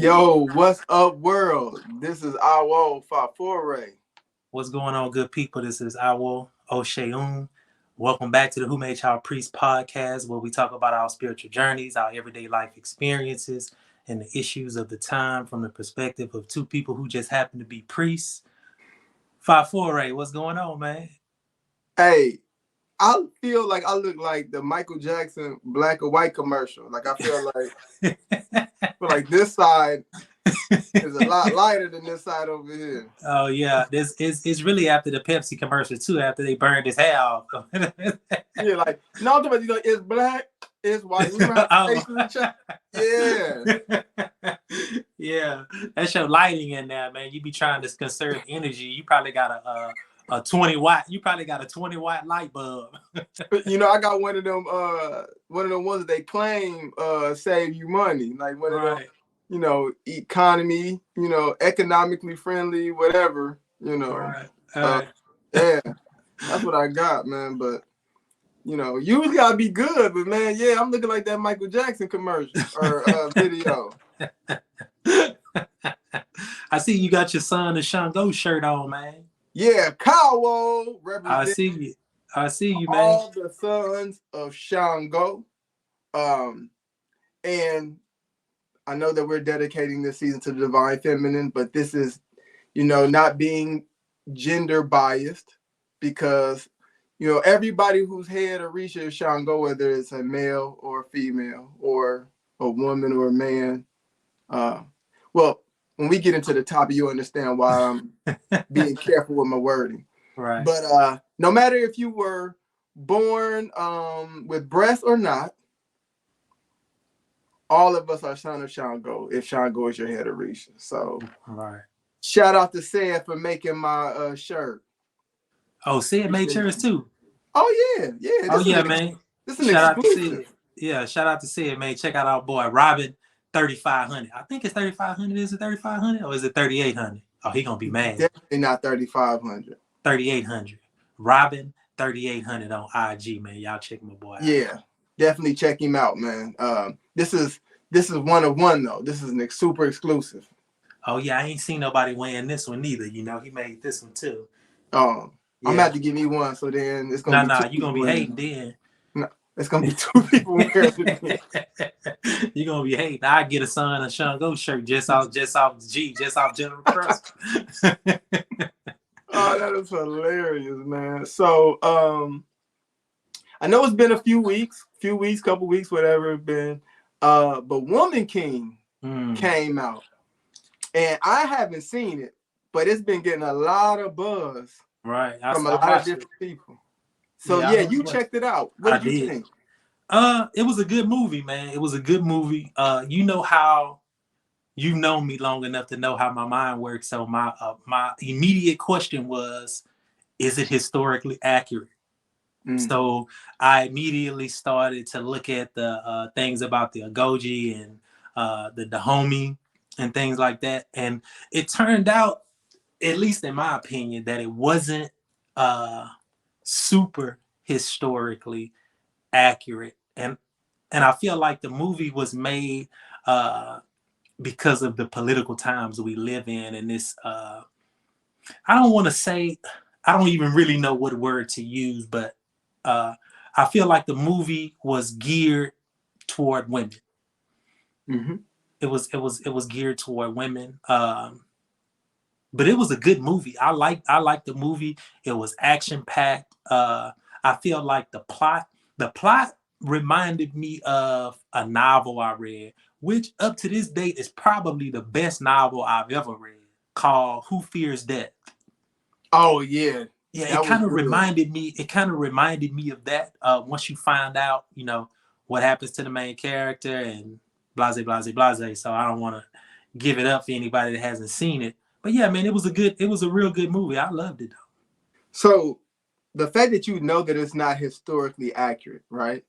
Yo, what's up, world? This is Awos Ifafore. What's going on, good people? This is Awos Oseun. Welcome back to the Who Made Child Priest podcast, where we talk about our spiritual journeys, our everyday life experiences, and the issues of the time from the perspective of two people who just happen to be priests. Ifafore, what's going on, man? Hey, I feel like I look like the Michael Jackson black or white commercial. Like I feel like this side is a lot lighter than this side over here. Oh yeah, this is it's really after the Pepsi commercial too. After they burned his hair off. Yeah, like no, but it's black, it's white. Yeah. Yeah, that's your lighting in there, man. You be trying to conserve energy. You probably got a 20 watt. You probably got a 20 watt light bulb. I got one of them ones that they claim save you money, like one of them. Economy, economically friendly, whatever, Right. Yeah, that's what I got, man. But usually I'll be good, but man, yeah, I'm looking like that Michael Jackson commercial or video. I see you got your Son of Shango shirt on, man. Yeah, Kawo represents. I see you, man. All the sons of Shango, and I know that we're dedicating this season to the divine feminine, but this is, not being gender biased, because, everybody whose head Orisha is Shango, whether it's a male or a female or a woman or a man. Well, when we get into the topic, you'll understand why I'm being careful with my wording. Right. But no matter if you were born with breasts or not, all of us are son of Shango, if Shango is your head Orisha. So, right. Shout out to Sid for making my shirt. Oh, Sid made shirts too. Oh yeah. Man. This is an exclusive. Yeah, shout out to Sid, man. Check out our boy Robin 3500. I think it's 3500. Is it 3500 or is it 3800? Oh, he gonna be mad. Definitely not 3500. 3800. Robin 3800 on IG, man. Y'all check my boy out. Yeah, definitely check him out, man. This is one of one though. This is an super exclusive. Oh yeah, I ain't seen nobody wearing this one neither. He made this one too. I'm gonna have to give me one, so then it's gonna be you gonna be hating then. No, it's gonna be two people wearing it. You're gonna be hating. I get a Son of Shango shirt just off General Trust. Oh, that is hilarious, man. So I know it's been a few weeks, couple weeks, whatever it's been. But Woman King came out. And I haven't seen it, but it's been getting a lot of buzz from a lot of different people. So yeah, you checked it out. What did you think? It was a good movie, man. It was a good movie. You know how you've known me long enough to know how my mind works. So my immediate question was, is it historically accurate? So I immediately started to look at the things about the Agoji and the Dahomey and things like that. And it turned out, at least in my opinion, that it wasn't super historically accurate. And I feel like the movie was made because of the political times we live in. And this, I don't even really know what word to use, but I feel like the movie was geared toward women. Mm-hmm. It was geared toward women. But it was a good movie. I liked the movie. It was action packed. I feel like the plot reminded me of a novel I read, which up to this date is probably the best novel I've ever read, called Who Fears Death. Oh yeah. Yeah, it kind of reminded me of that. Once you find out, what happens to the main character and blase, blase, blase. So I don't want to give it up for anybody that hasn't seen it. But yeah, man, it was a real good movie. I loved it though. So the fact that you know that it's not historically accurate, right?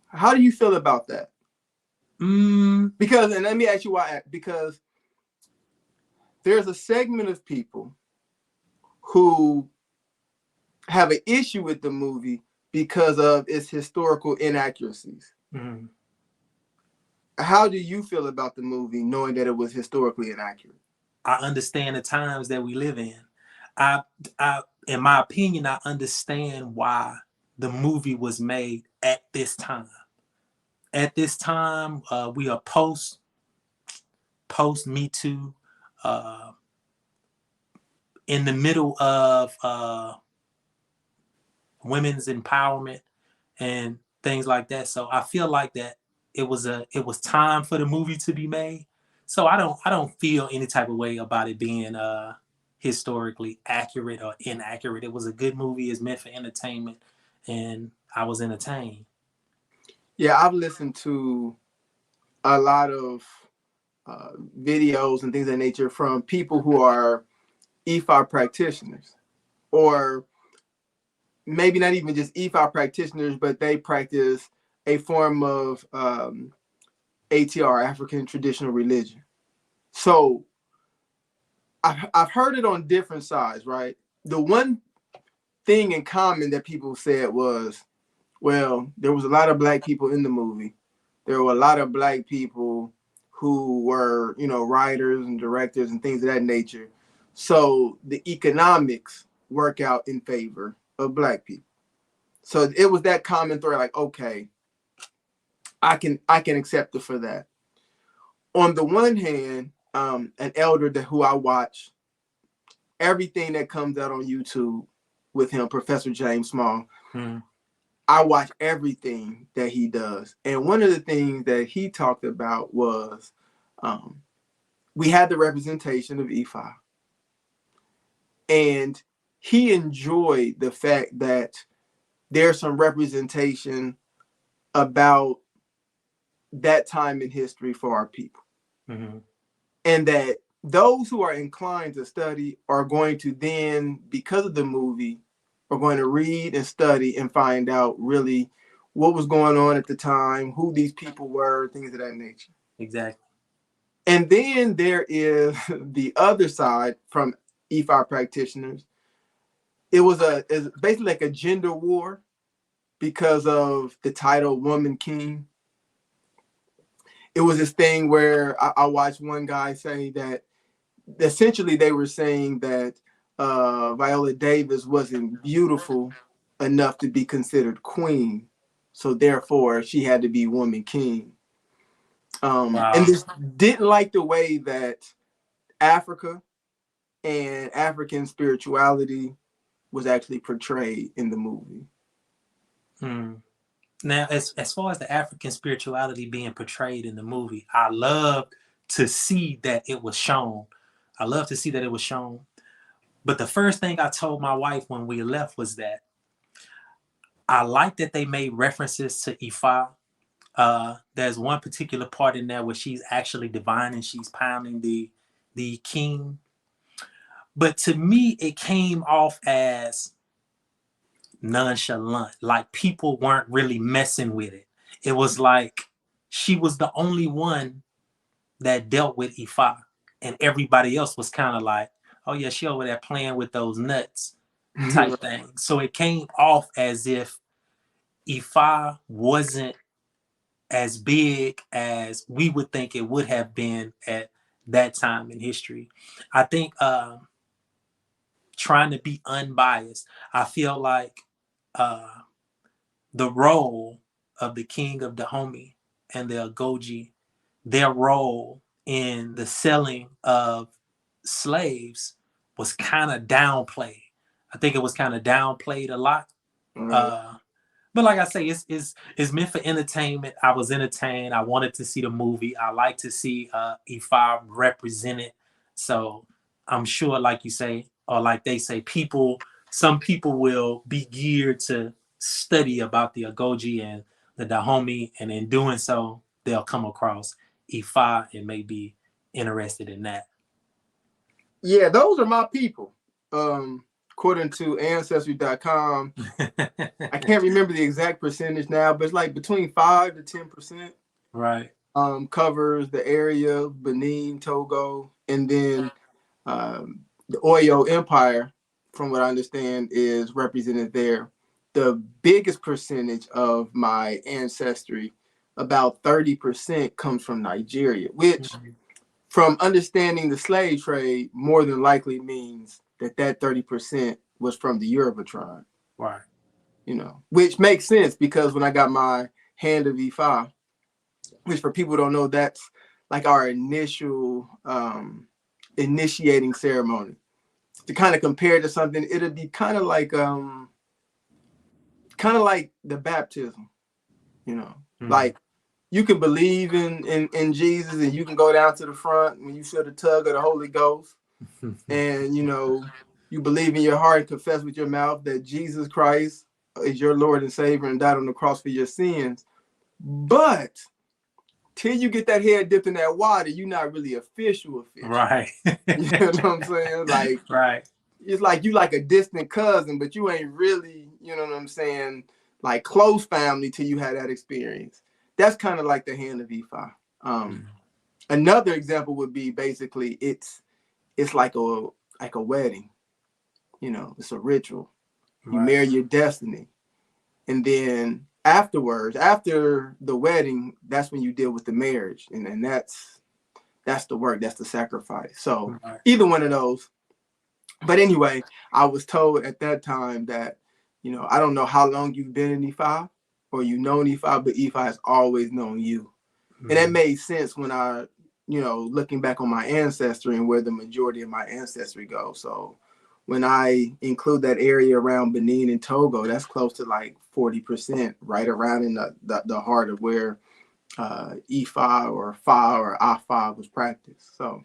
How do you feel about that? Because, and let me ask you why, because there's a segment of people who have an issue with the movie because of its historical inaccuracies. How do you feel about the movie, knowing that it was historically inaccurate? I understand the times that we live in. I, in my opinion, I understand why the movie was made at this time. At this time, we are post Me Too, uh, in the middle of women's empowerment and things like that. So I feel like that it was time for the movie to be made. So I don't feel any type of way about it being historically accurate or inaccurate. It was a good movie. It's meant for entertainment, and I was entertained. Yeah, I've listened to a lot of uh, videos and things of that nature from people who are EFI practitioners, or maybe not even just EFI practitioners, but they practice a form of ATR, African traditional religion. So I've heard it on different sides, right? The one thing in common that people said was, well, there was a lot of black people in the movie. There were a lot of black people who were, writers and directors and things of that nature. So the economics work out in favor of black people. So it was that common thread, like, okay, I can accept it for that. On the one hand, an elder that who I watch everything that comes out on YouTube with him, Professor James Small. Hmm. I watch everything that he does. And one of the things that he talked about was um, we had the representation of EFI. And he enjoyed the fact that there's some representation about that time in history for our people. Hmm. And that those who are inclined to study are going to then, because of the movie, are going to read and study and find out really what was going on at the time, who these people were, things of that nature. Exactly. And then there is the other side from EFI practitioners. It's basically like a gender war because of the title Woman King. It was this thing where I watched one guy say that essentially they were saying that Viola Davis wasn't beautiful enough to be considered queen, so therefore she had to be woman king. And Wow. this didn't like the way that Africa and African spirituality was actually portrayed in the movie. Hmm. Now, as far as the African spirituality being portrayed in the movie, I love to see that it was shown. I love to see that it was shown. But the first thing I told my wife when we left was that I like that they made references to Ifa. There's one particular part in there where she's actually divine and she's pounding the king. But to me, it came off as nonchalant, like people weren't really messing with it. It was like she was the only one that dealt with Ifa, and everybody else was kind of like, oh yeah, she over there playing with those nuts type thing. So it came off as if Ifa wasn't as big as we would think it would have been at that time in history. I think trying to be unbiased, I feel like uh, the role of the king of Dahomey and the Agoji, their role in the selling of slaves was kind of downplayed. I think it was kind of downplayed a lot. Right. Uh, but like I say, it's meant for entertainment. I was entertained. I wanted to see the movie. I like to see Ifa represented. So I'm sure, like you say, or like they say, some people will be geared to study about the Agoji and the Dahomey, and in doing so, they'll come across Ifa and may be interested in that. Yeah, those are my people. According to ancestry.com, I can't remember the exact percentage now, but it's like between 5 to 10% Right. covers the area of Benin, Togo, and then the Oyo Empire, from what I understand, is represented there. The biggest percentage of my ancestry about 30% comes from Nigeria, which from understanding the slave trade more than likely means that that 30% was from the Yoruba tribe. Right. You know, which makes sense because when I got my hand of Ifa, which for people who don't know, that's like our initial initiating ceremony. To kind of compare to something, it'd be kind of like the baptism, you know, like you can believe in Jesus and you can go down to the front when you feel the tug of the Holy Ghost, and you know you believe in your heart and confess with your mouth that Jesus Christ is your Lord and Savior and died on the cross for your sins. But till you get that head dipped in that water, you're not really official. Right. You know what I'm saying? Like, right. It's like you like a distant cousin, but you ain't really, you know what I'm saying, like close family till you had that experience. That's kind of like the hand of Ifa. Another example would be basically it's like a wedding. You know, it's a ritual. You marry your destiny, and then afterwards, after the wedding, that's when you deal with the marriage, and that's the work, that's the sacrifice. So either one of those. But anyway, I was told at that time that, you know, I don't know how long you've been in Ifa or you know Ifa, but Ifa has always known you. And that made sense when I, you know, looking back on my ancestry and where the majority of my ancestry goes. So when I include that area around Benin and Togo, that's close to like 40%, right around in the heart of where Ifa or Fa or Afa was practiced. So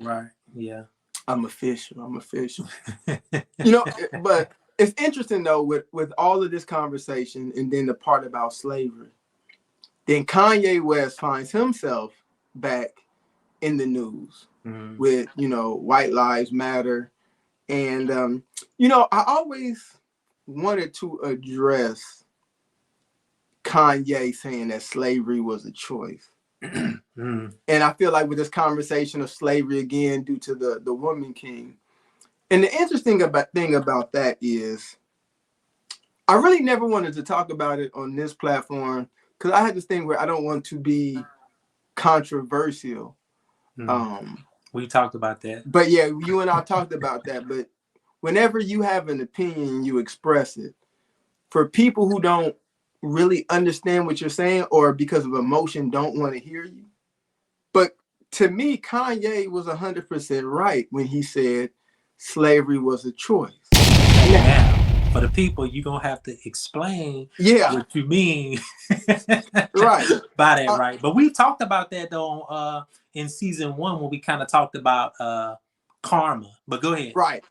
yeah. I'm official. You know, but it's interesting though with all of this conversation and then the part about slavery. Then Kanye West finds himself back in the news with, you know, White Lives Matter. And, you know, I always wanted to address Kanye saying that slavery was a choice. And I feel like with this conversation of slavery again, due to the woman king, and the interesting thing about that is I really never wanted to talk about it on this platform because I had this thing where I don't want to be controversial. We talked about that. But yeah, you and I talked about that. But whenever you have an opinion, you express it. For people who don't really understand what you're saying or because of emotion don't want to hear you. But to me, Kanye was 100% right when he said slavery was a choice. Now, for the people, you're going to have to explain what you mean right by that, right? But we talked about that, though, in season 1 when we kind of talked about karma. But go ahead. Right.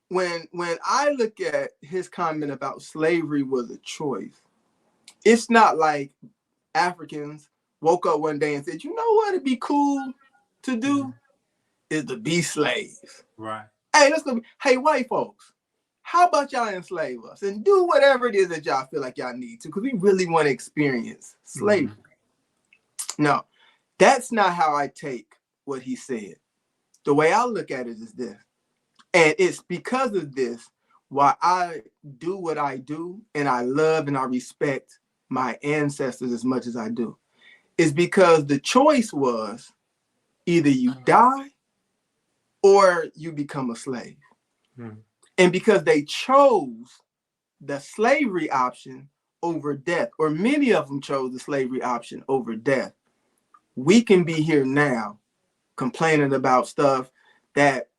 When I look at his comment about slavery was a choice, it's not like Africans woke up one day and said, you know what it'd be cool to do is to be slaves. Right. Hey, let's go. Hey, white folks, how about y'all enslave us and do whatever it is that y'all feel like y'all need to, because we really want to experience slavery. No, that's not how I take what he said. The way I look at it is this. And it's because of this why I do what I do, and I love and I respect my ancestors as much as I do. It's because the choice was either you die or you become a slave. And because they chose the slavery option over death, or many of them chose the slavery option over death, we can be here now complaining about stuff that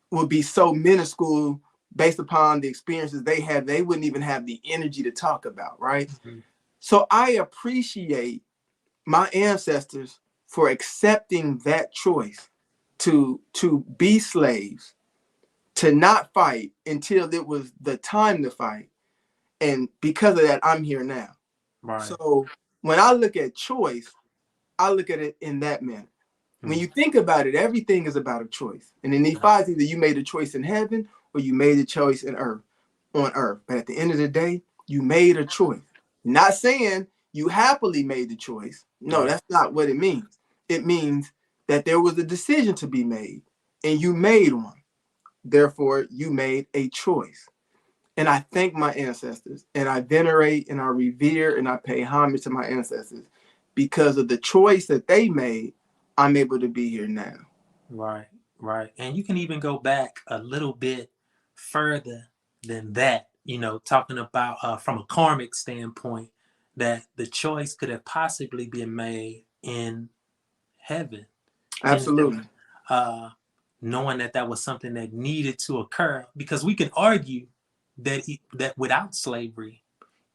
would be so minuscule based upon the experiences they had. They wouldn't even have the energy to talk about, right? So I appreciate my ancestors for accepting that choice to be slaves, to not fight until it was the time to fight. And because of that, I'm here now. Right. So when I look at choice, I look at it in that manner. When you think about it, everything is about a choice. And in Nephi, either you made a choice in heaven or you made a choice on earth. But at the end of the day, you made a choice. Not saying you happily made the choice. No, that's not what it means. It means that there was a decision to be made and you made one. Therefore, you made a choice. And I thank my ancestors, and I venerate and I revere and I pay homage to my ancestors because of the choice that they made. I'm able to be here now. Right, right. And you can even go back a little bit further than that, talking about from a karmic standpoint, that the choice could have possibly been made in heaven, in Absolutely. heaven, uh, knowing that that was something that needed to occur, because we can argue that that without slavery,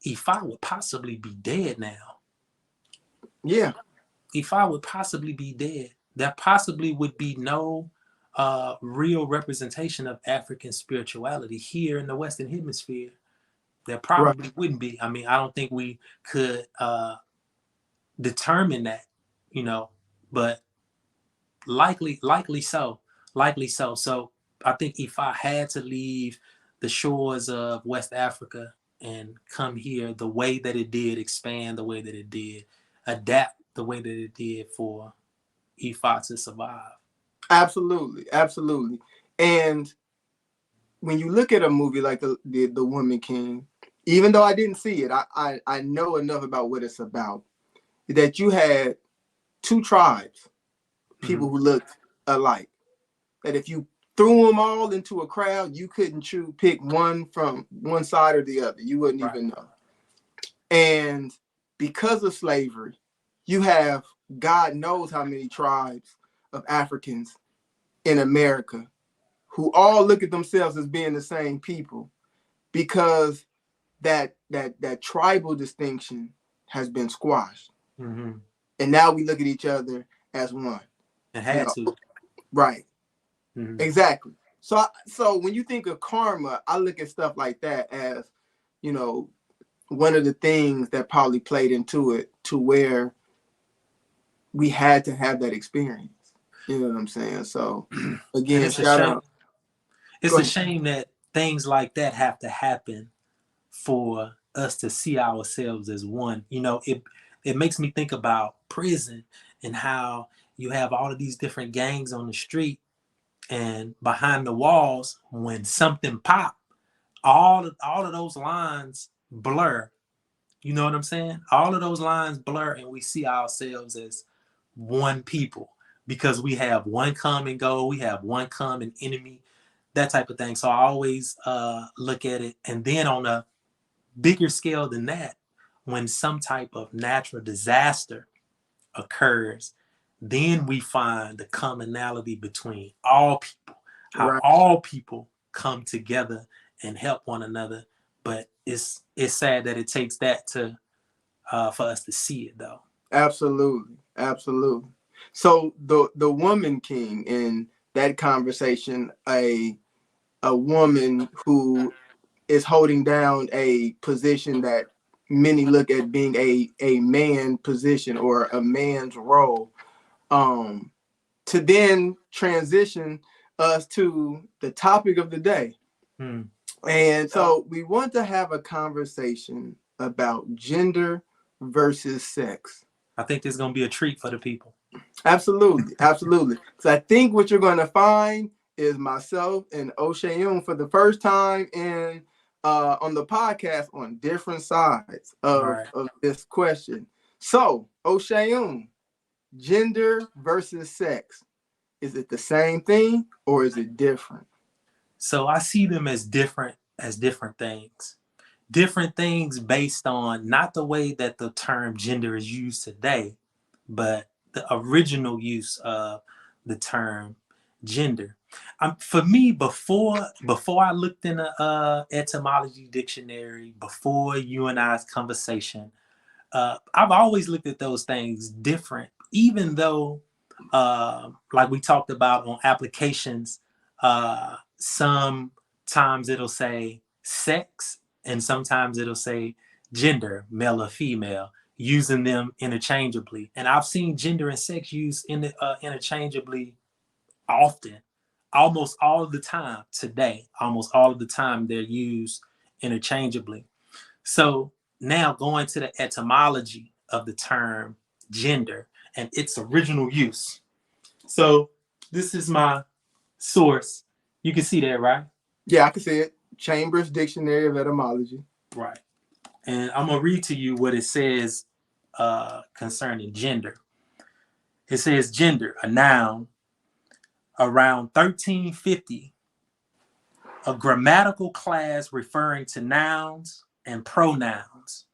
Ifa would possibly be dead now. Yeah. Ifa would possibly be dead. There possibly would be no real representation of African spirituality here in the Western Hemisphere. There Right. probably wouldn't be. I mean, I don't think we could determine that, you know, but likely so. So I think Ifa had to leave the shores of West Africa and come here the way that it did, expand the way that it did, adapt the way that it did for Ifa to survive. Absolutely. Absolutely. And when you look at a movie like the Woman King, even though I didn't see it, I know enough about what it's about. That you had two tribes, Mm-hmm. people who looked alike. That if you threw them all into a crowd, you couldn't pick one from one side or the other. You wouldn't Right. even know. And because of slavery, you have God knows how many tribes of Africans in America who all look at themselves as being the same people because that tribal distinction has been squashed. Mm-hmm. And now we look at each other as one. It You had know, to. right. Mm-hmm. Exactly. So when you think of karma, I look at stuff like that as, you know, one of the things that probably played into it to where we had to have that experience. You know what I'm saying? So And again, it's a shout shame. out. It's Go a ahead. shame that things like that have to happen for us to see ourselves as one. It makes me think about prison and how you have all of these different gangs on the street, and behind the walls, when something pop, all of those lines blur. You know what I'm saying? All of those lines blur, and we see ourselves as one people because we have one common goal, we have one common enemy, that type of thing. So I always look at it, and then on a bigger scale than that, when some type of natural disaster occurs, then we find the commonality between all people, how Right. all people come together and help one another. But it's sad that it takes that to for us to see it, though. Absolutely. Absolutely. So the Woman King in that conversation, a woman who is holding down a position that many look at being a man position or a man's role, um to then transition us to the topic of the day. Hmm. And so we want to have a conversation about gender versus sex. I think this is gonna be a treat for the people. Absolutely, absolutely. So I think what you're going to find is myself and Oseun for the first time in on the podcast on different sides Right. of this question. So Oseun, gender versus sex, is it the same thing or is it different? So I see them as different things. Different things based on not the way that the term gender is used today, but the original use of the term gender. For me, before I looked in a etymology dictionary, before you and I's conversation, I've always looked at those things different, even though, like we talked about on applications, sometimes it'll say sex and sometimes it'll say gender, male or female, using them interchangeably. And I've seen gender and sex used interchangeably often, almost all of the time today. Almost all of the time they're used interchangeably. So now going to the etymology of the term gender and its original use. So this is my source. You can see that, right? Yeah, I can see it. Chambers Dictionary of Etymology. Right. And I'm gonna read to you what it says concerning gender. It says gender, a noun, around 1350, a grammatical class referring to nouns and pronouns,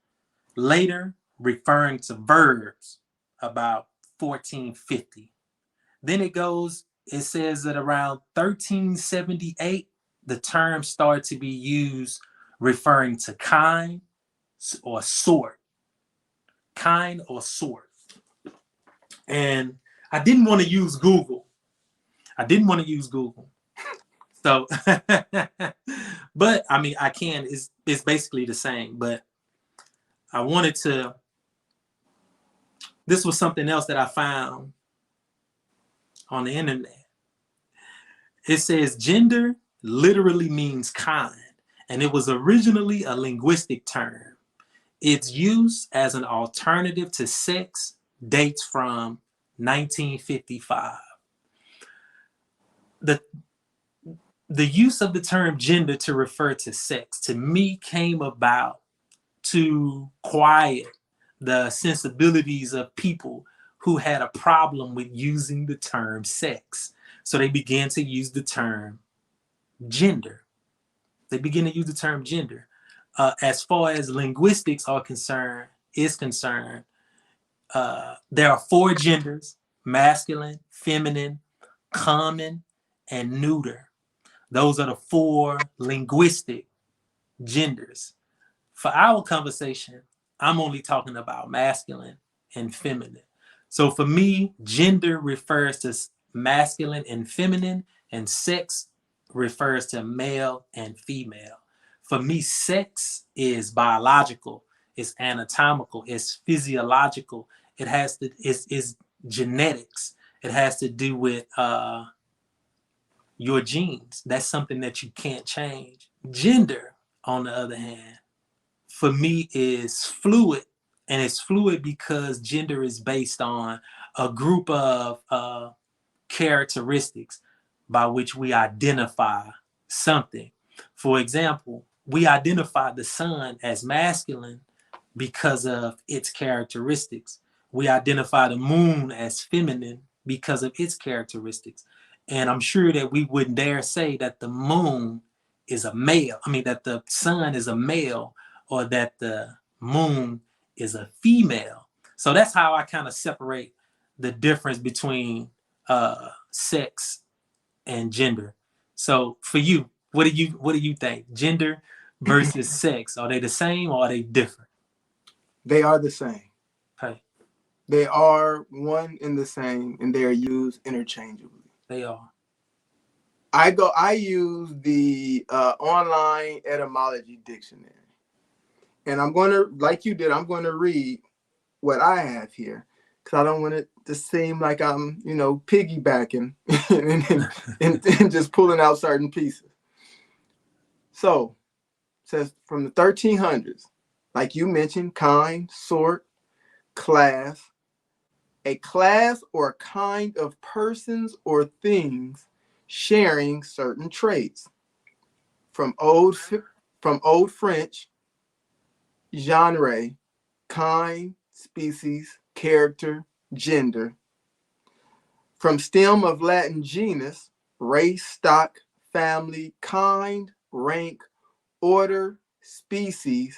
later referring to verbs about 1450. Then it says that around 1378, the term started to be used referring to kind or sort. Kind or sort. And I didn't want to use Google. I didn't want to use Google. So, but I mean, I can. It's basically the same. But I wanted to. This was something else that I found on the internet. It says gender literally means kind, and it was originally a linguistic term. Its use as an alternative to sex dates from 1955. The the use of the term gender to refer to sex to me came about to quiet the sensibilities of people who had a problem with using the term sex. So they began to use the term gender. They begin to use the term gender. As far as linguistics is concerned, there are four genders: masculine, feminine, common, and neuter. Those are the four linguistic genders. For our conversation, I'm only talking about masculine and feminine. So for me, gender refers to masculine and feminine, and sex refers to male and female. For me, sex is biological, it's anatomical, it's physiological. It's genetics. It has to do with your genes. That's something that you can't change. Gender, on the other hand, for me is fluid, and it's fluid because gender is based on a group of characteristics by which we identify something. For example, we identify the sun as masculine because of its characteristics. We identify the moon as feminine because of its characteristics. And I'm sure that we wouldn't dare say that the moon is a male. I mean, that the sun is a male, or that the moon is a female. So that's how I kind of separate the difference between sex and gender. So for you, what do you think? Gender versus sex, are they the same or are they different? They are the same. Okay, They are one and the same, and they are used interchangeably. they are. I use the online etymology dictionary, and I'm going to, like you did, I'm going to read what I have here because I don't want it to seem like I'm, piggybacking and just pulling out certain pieces. So, it says from the 1300s, like you mentioned, kind, sort, class, a class or kind of persons or things sharing certain traits. From old from old French, genre, kind, species, character, gender. From stem of Latin genus, race, stock, family, kind, rank, order, species,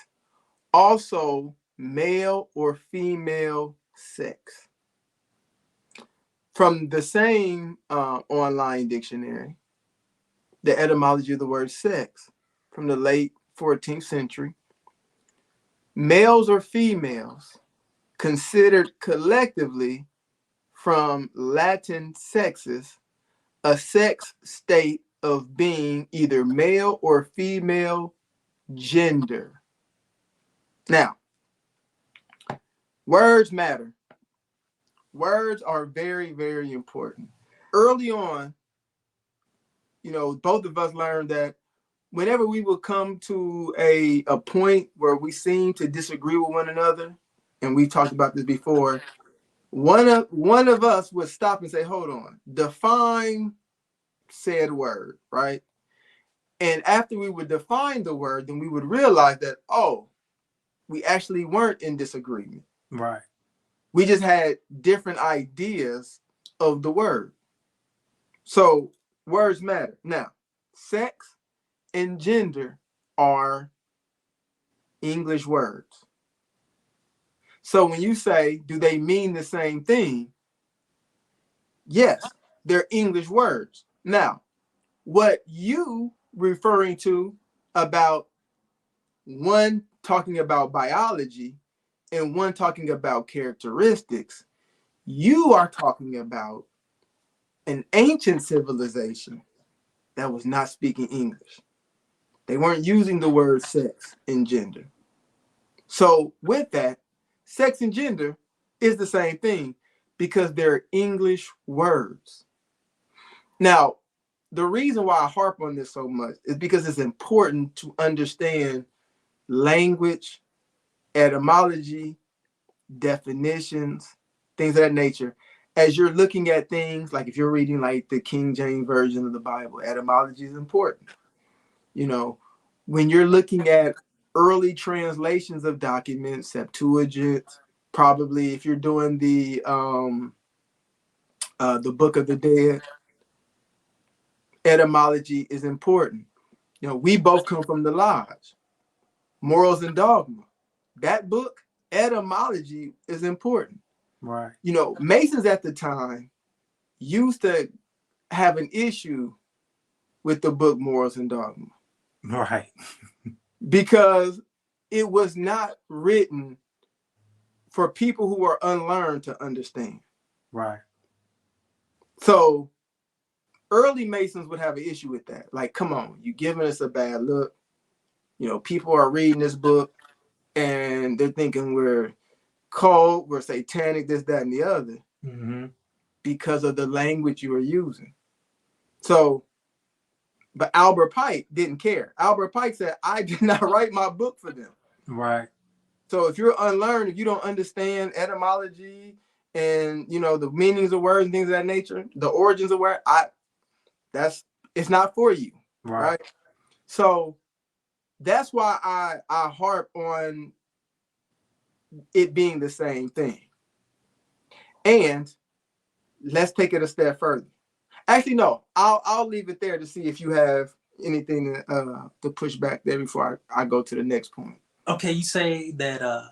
also male or female sex. From the same online dictionary, the etymology of the word sex from the late 14th century, males or females considered collectively from Latin sexus, a sex state of being either male or female gender. Now, words matter. Words are very, very important. Early on, both of us learned that whenever we would come to a point where we seem to disagree with one another, and we've talked about this before, one of us would stop and say, hold on, define said word, right? And after we would define the word, then we would realize that, oh, we actually weren't in disagreement. Right. We just had different ideas of the word. So words matter. Now, sex and gender are English words. So when you say, do they mean the same thing? Yes, they're English words. Now, what you referring to about one talking about biology and one talking about characteristics, you are talking about an ancient civilization that was not speaking English. They weren't using the word sex and gender. So with that, sex and gender is the same thing because they're English words. Now, the reason why I harp on this so much is because it's important to understand language, etymology, definitions, things of that nature. As you're looking at things, like if you're reading like the King James Version of the Bible, etymology is important. You know, when you're looking at early translations of documents, Septuagint, probably if you're doing the Book of the Dead, etymology is important. You know, we both come from the Lodge, Morals and Dogma. That book, etymology is important. Right. You know, Masons at the time used to have an issue with the book Morals and Dogma Right. because it was not written for people who are unlearned to understand. Right. So early Masons would have an issue with that. Like, come on, you giving us a bad look. You know, people are reading this book and they're thinking we're cold, we're satanic, this, that, and the other, Mm-hmm. because of the language you are using. So, but Albert Pike didn't care. Albert Pike said, I did not write my book for them. Right. So if you're unlearned, if you don't understand etymology and you know the meanings of words and things of that nature, the origins of words, it's not for you, Right. right? So that's why I harp on it being the same thing. And let's take it a step further. Actually, no, I'll leave it there to see if you have anything to push back there before I go to the next point. Okay, you say that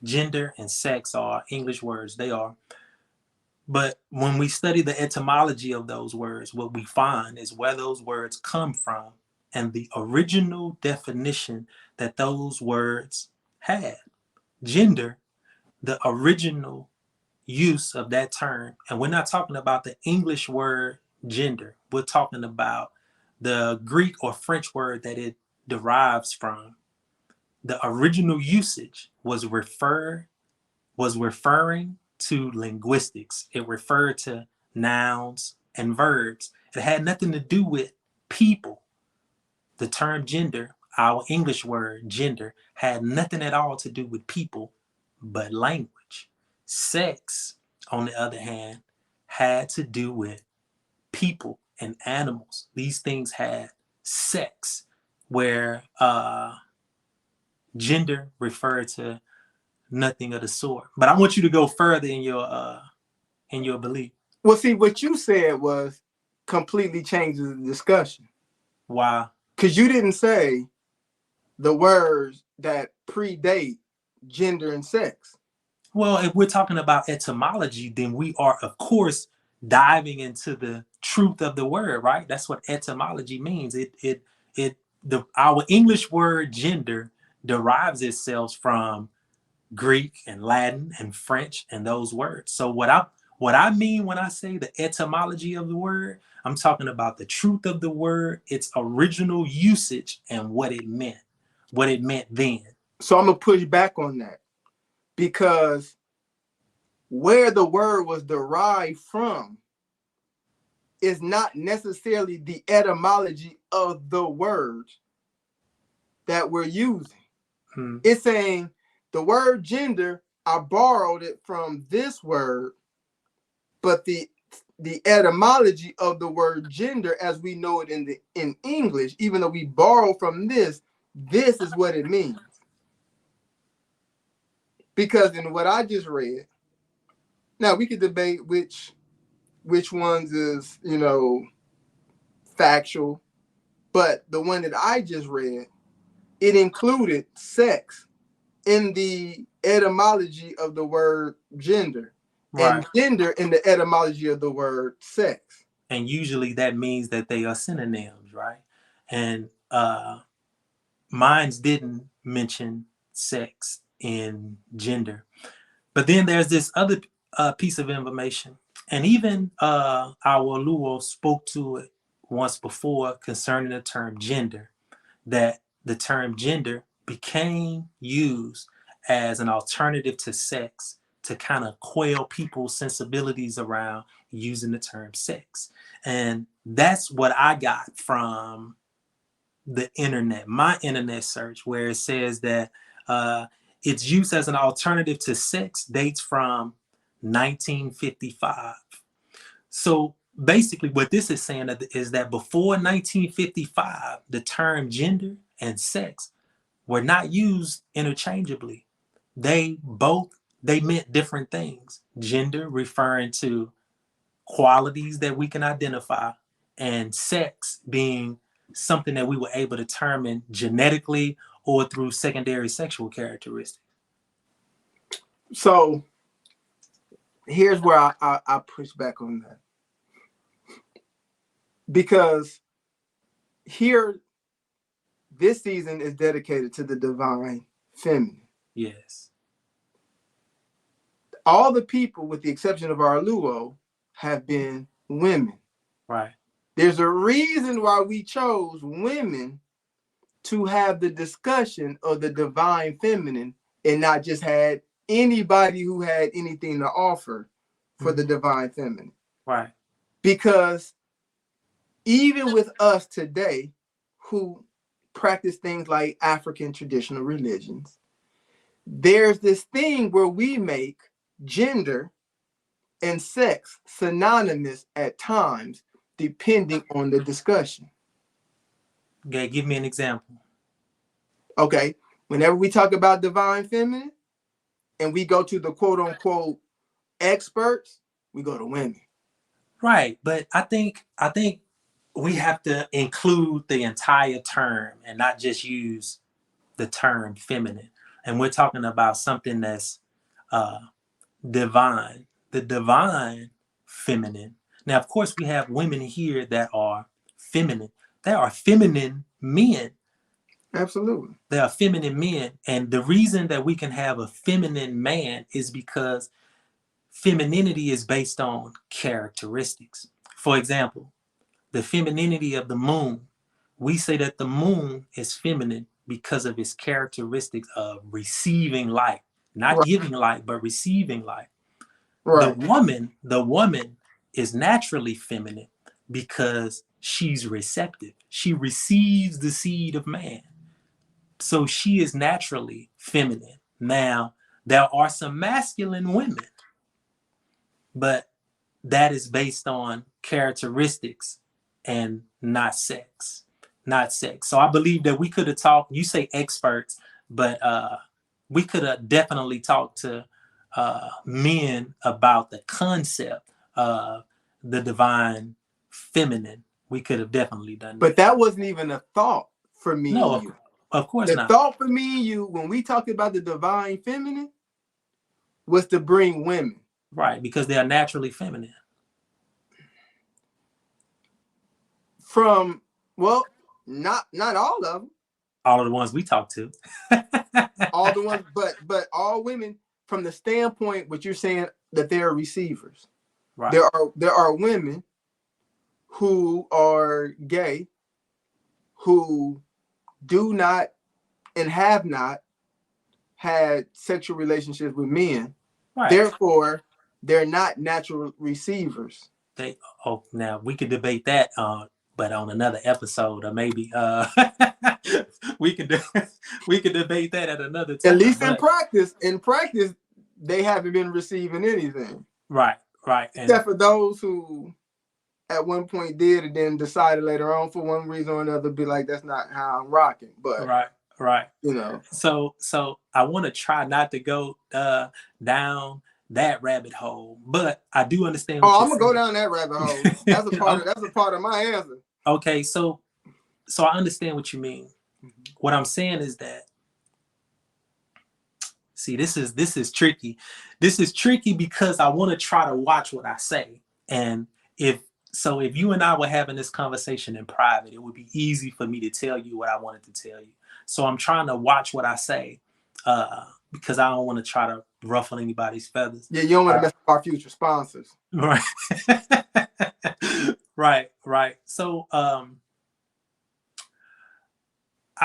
gender and sex are English words. They are. But when we study the etymology of those words, what we find is where those words come from and the original definition that those words had. Gender, the original use of that term, and we're not talking about the English word gender, we're talking about the Greek or French word that it derives from. The original usage was referring to linguistics. It referred to nouns and verbs. It had nothing to do with people. The term gender, our English word gender, had nothing at all to do with people but language. Sex, on the other hand, had to do with people and animals. These things had sex, where gender referred to nothing of the sort. But I want you to go further in your belief. Well, see, what you said was completely changes the discussion Why? because you didn't say the words that predate gender and sex. Well, if we're talking about etymology, then we are, of course, diving into the truth of the word, right? That's what etymology means. Our English word gender derives itself from Greek and Latin and French and those words. So what I mean when I say the etymology of the word, I'm talking about the truth of the word, its original usage and what it meant then. So I'm gonna push back on that because where the word was derived from is not necessarily the etymology of the words that we're using. Hmm. It's saying the word gender, I borrowed it from this word, but the etymology of the word gender as we know it in English, even though we borrow from this is what it means. Because in what I just read, now we could debate which ones is, factual, but the one that I just read, it included sex in the etymology of the word gender, Right. and gender in the etymology of the word sex. And usually that means that they are synonyms, right? And mines didn't mention sex in gender. But then there's this other piece of information. And even our Luo spoke to it once before concerning the term gender, that the term gender became used as an alternative to sex to kind of quail people's sensibilities around using the term sex. And that's what I got from the internet, my internet search, where it says that its use as an alternative to sex dates from 1955. So basically, what this is saying is that before 1955, the term gender and sex were not used interchangeably. They meant different things. Gender referring to qualities that we can identify, and sex being something that we were able to determine genetically or through secondary sexual characteristics. So here's where I push back on that. Because here, this season is dedicated to the divine feminine. Yes. All the people, with the exception of our Luo, have been women. Right. There's a reason why we chose women to have the discussion of the divine feminine and not just had anybody who had anything to offer for the divine feminine. Right. Because even with us today who practice things like African traditional religions, there's this thing where we make gender and sex synonymous at times, depending on the discussion. Okay, give me an example. Okay, whenever we talk about divine feminine and we go to the quote unquote experts, we go to women. Right, but I think we have to include the entire term and not just use the term feminine. And we're talking about something that's divine, the divine feminine. Now, of course, we have women here that are feminine. There are feminine men. Absolutely. There are feminine men. And the reason that we can have a feminine man is because femininity is based on characteristics. For example, the femininity of the moon. We say that the moon is feminine because of its characteristics of receiving light, not giving light, but receiving light. Right. The woman is naturally feminine because she's receptive. She receives the seed of man. So she is naturally feminine. Now, there are some masculine women, but that is based on characteristics and not sex. Not sex. So I believe that we could have talked, you say experts, but we could have definitely talked to men about the concept of the divine feminine. We could have definitely done that. But that wasn't even a thought for me and you. Of course the not. The thought for me and you when we talked about the divine feminine was to bring women. Right, because they are naturally feminine. From, well, not all of them. All of the ones we talked to. All the ones, but all women, from the standpoint what you're saying that they are receivers. Right. There are women who are gay who do not and have not had sexual relationships with men. Right. Therefore, they're not natural receivers. Now we could debate that, but on another episode, or maybe we could debate that at another time. At least in practice, they haven't been receiving anything. Right. Except for those who at one point did, and then decided later on for one reason or another, be like, that's not how I'm rocking. But Right, right. you know, So I want to try not to go down that rabbit hole, but I do understand what oh, you're I'm gonna go saying. down that rabbit hole. That's a part of my answer. Okay, so I understand what you mean. What I'm saying is that, see, this is tricky. This is tricky because I want to try to watch what I say. And if you and I were having this conversation in private, it would be easy for me to tell you what I wanted to tell you. So I'm trying to watch what I say, because I don't want to try to ruffle anybody's feathers. Yeah, you don't want to mess up our future sponsors. Right. Right. So I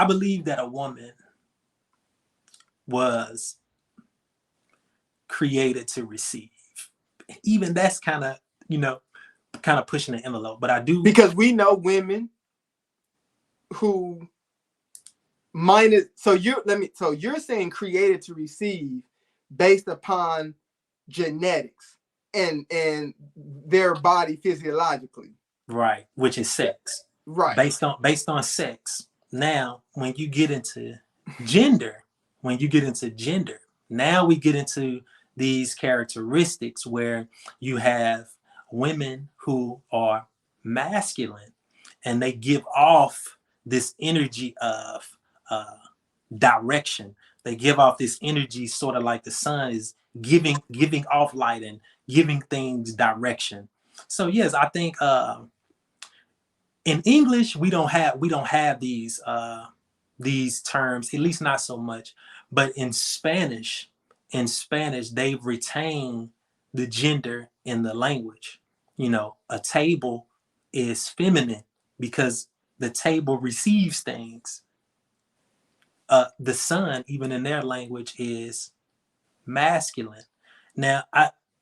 believe that a woman was created to receive. Even that's kind of, kind of pushing the envelope. But I do, because we know women who minus. So you're saying created to receive based upon genetics and their body physiologically. right, which is sex. Right. Based on sex. Now, when you get into gender, now we get into these characteristics where you have women who are masculine and they give off this energy of direction. They give off this energy sort of like the sun is giving off light and giving things direction. So yes, I think in English we don't have these terms, at least not so much. But in Spanish, they've retained the gender in the language. A table is feminine because the table receives things. The sun, even in their language, is masculine. Now,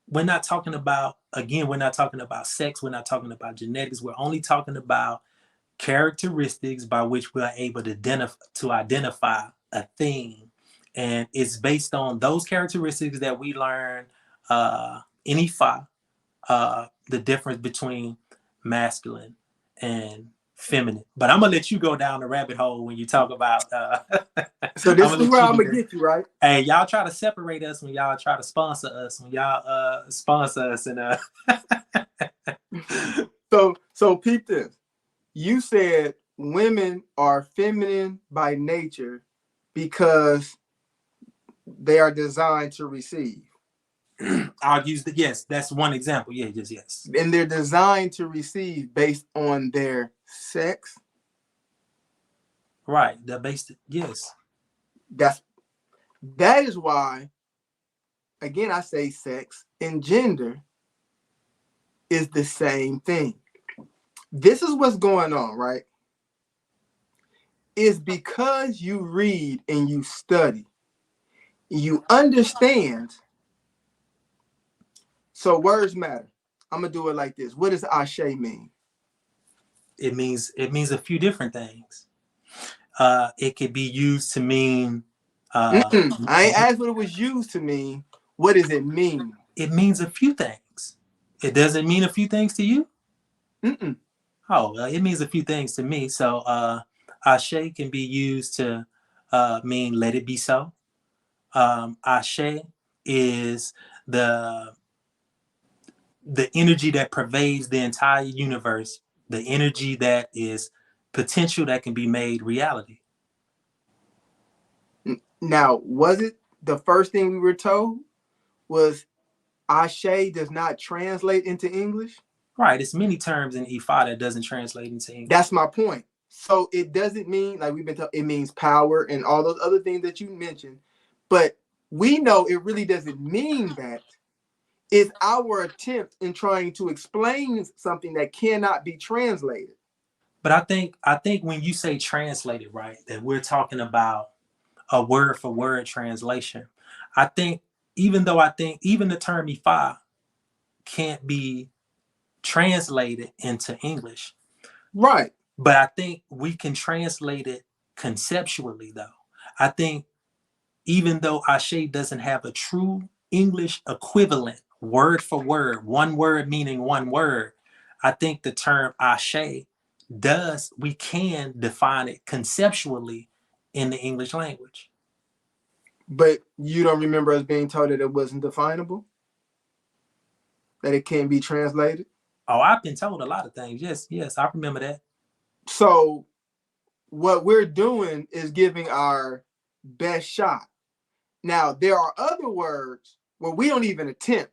we're not talking about, again, we're not talking about sex. We're not talking about genetics. We're only talking about characteristics by which we are able to identify a thing. And it's based on those characteristics that we learn in Ifa, the difference between masculine and feminine. But I'm gonna let you go down the rabbit hole when you talk about. So this is where I'm gonna get you, right? Hey, y'all try to separate us when y'all try to sponsor us. When y'all sponsor us, and so peep this. You said women are feminine by nature because they are designed to receive. I'll use yes. That's one example. Yeah, just yes. And they're designed to receive based on their sex. Right. The based yes. That is why, again, I say sex and gender is the same thing. This is what's going on, right? Is because you read and you study, you understand. So words matter. I'm gonna do it like this. What does ashe mean? It means a few different things. It could be used to mean. I ain't asked what it was used to mean. What does it mean? It means a few things. It doesn't mean a few things to you. Mm-mm. Oh, well, it means a few things to me. So, ashe can be used to mean "let it be so." Ashe is the energy that pervades the entire universe, the energy that is potential that can be made reality. Now, was it the first thing we were told was ashe does not translate into English? Right. It's many terms in Ifa that doesn't translate into English. That's my point. So it doesn't mean, like we've been told, it means power and all those other things that you mentioned. But we know it really doesn't mean that. It's our attempt in trying to explain something that cannot be translated. But I think when you say translated, right, that we're talking about a word for word translation. I think even the term Ifa can't be translated into English. Right. But I think we can translate it conceptually, though. I think even though Ashe doesn't have a true English equivalent, word for word, one word meaning one word, I think the term ashe we can define it conceptually in the English language. But you don't remember us being told that it wasn't definable? That it can't be translated? Oh, I've been told a lot of things. Yes, yes, I remember that. So what we're doing is giving our best shot. Now, there are other words where we don't even attempt.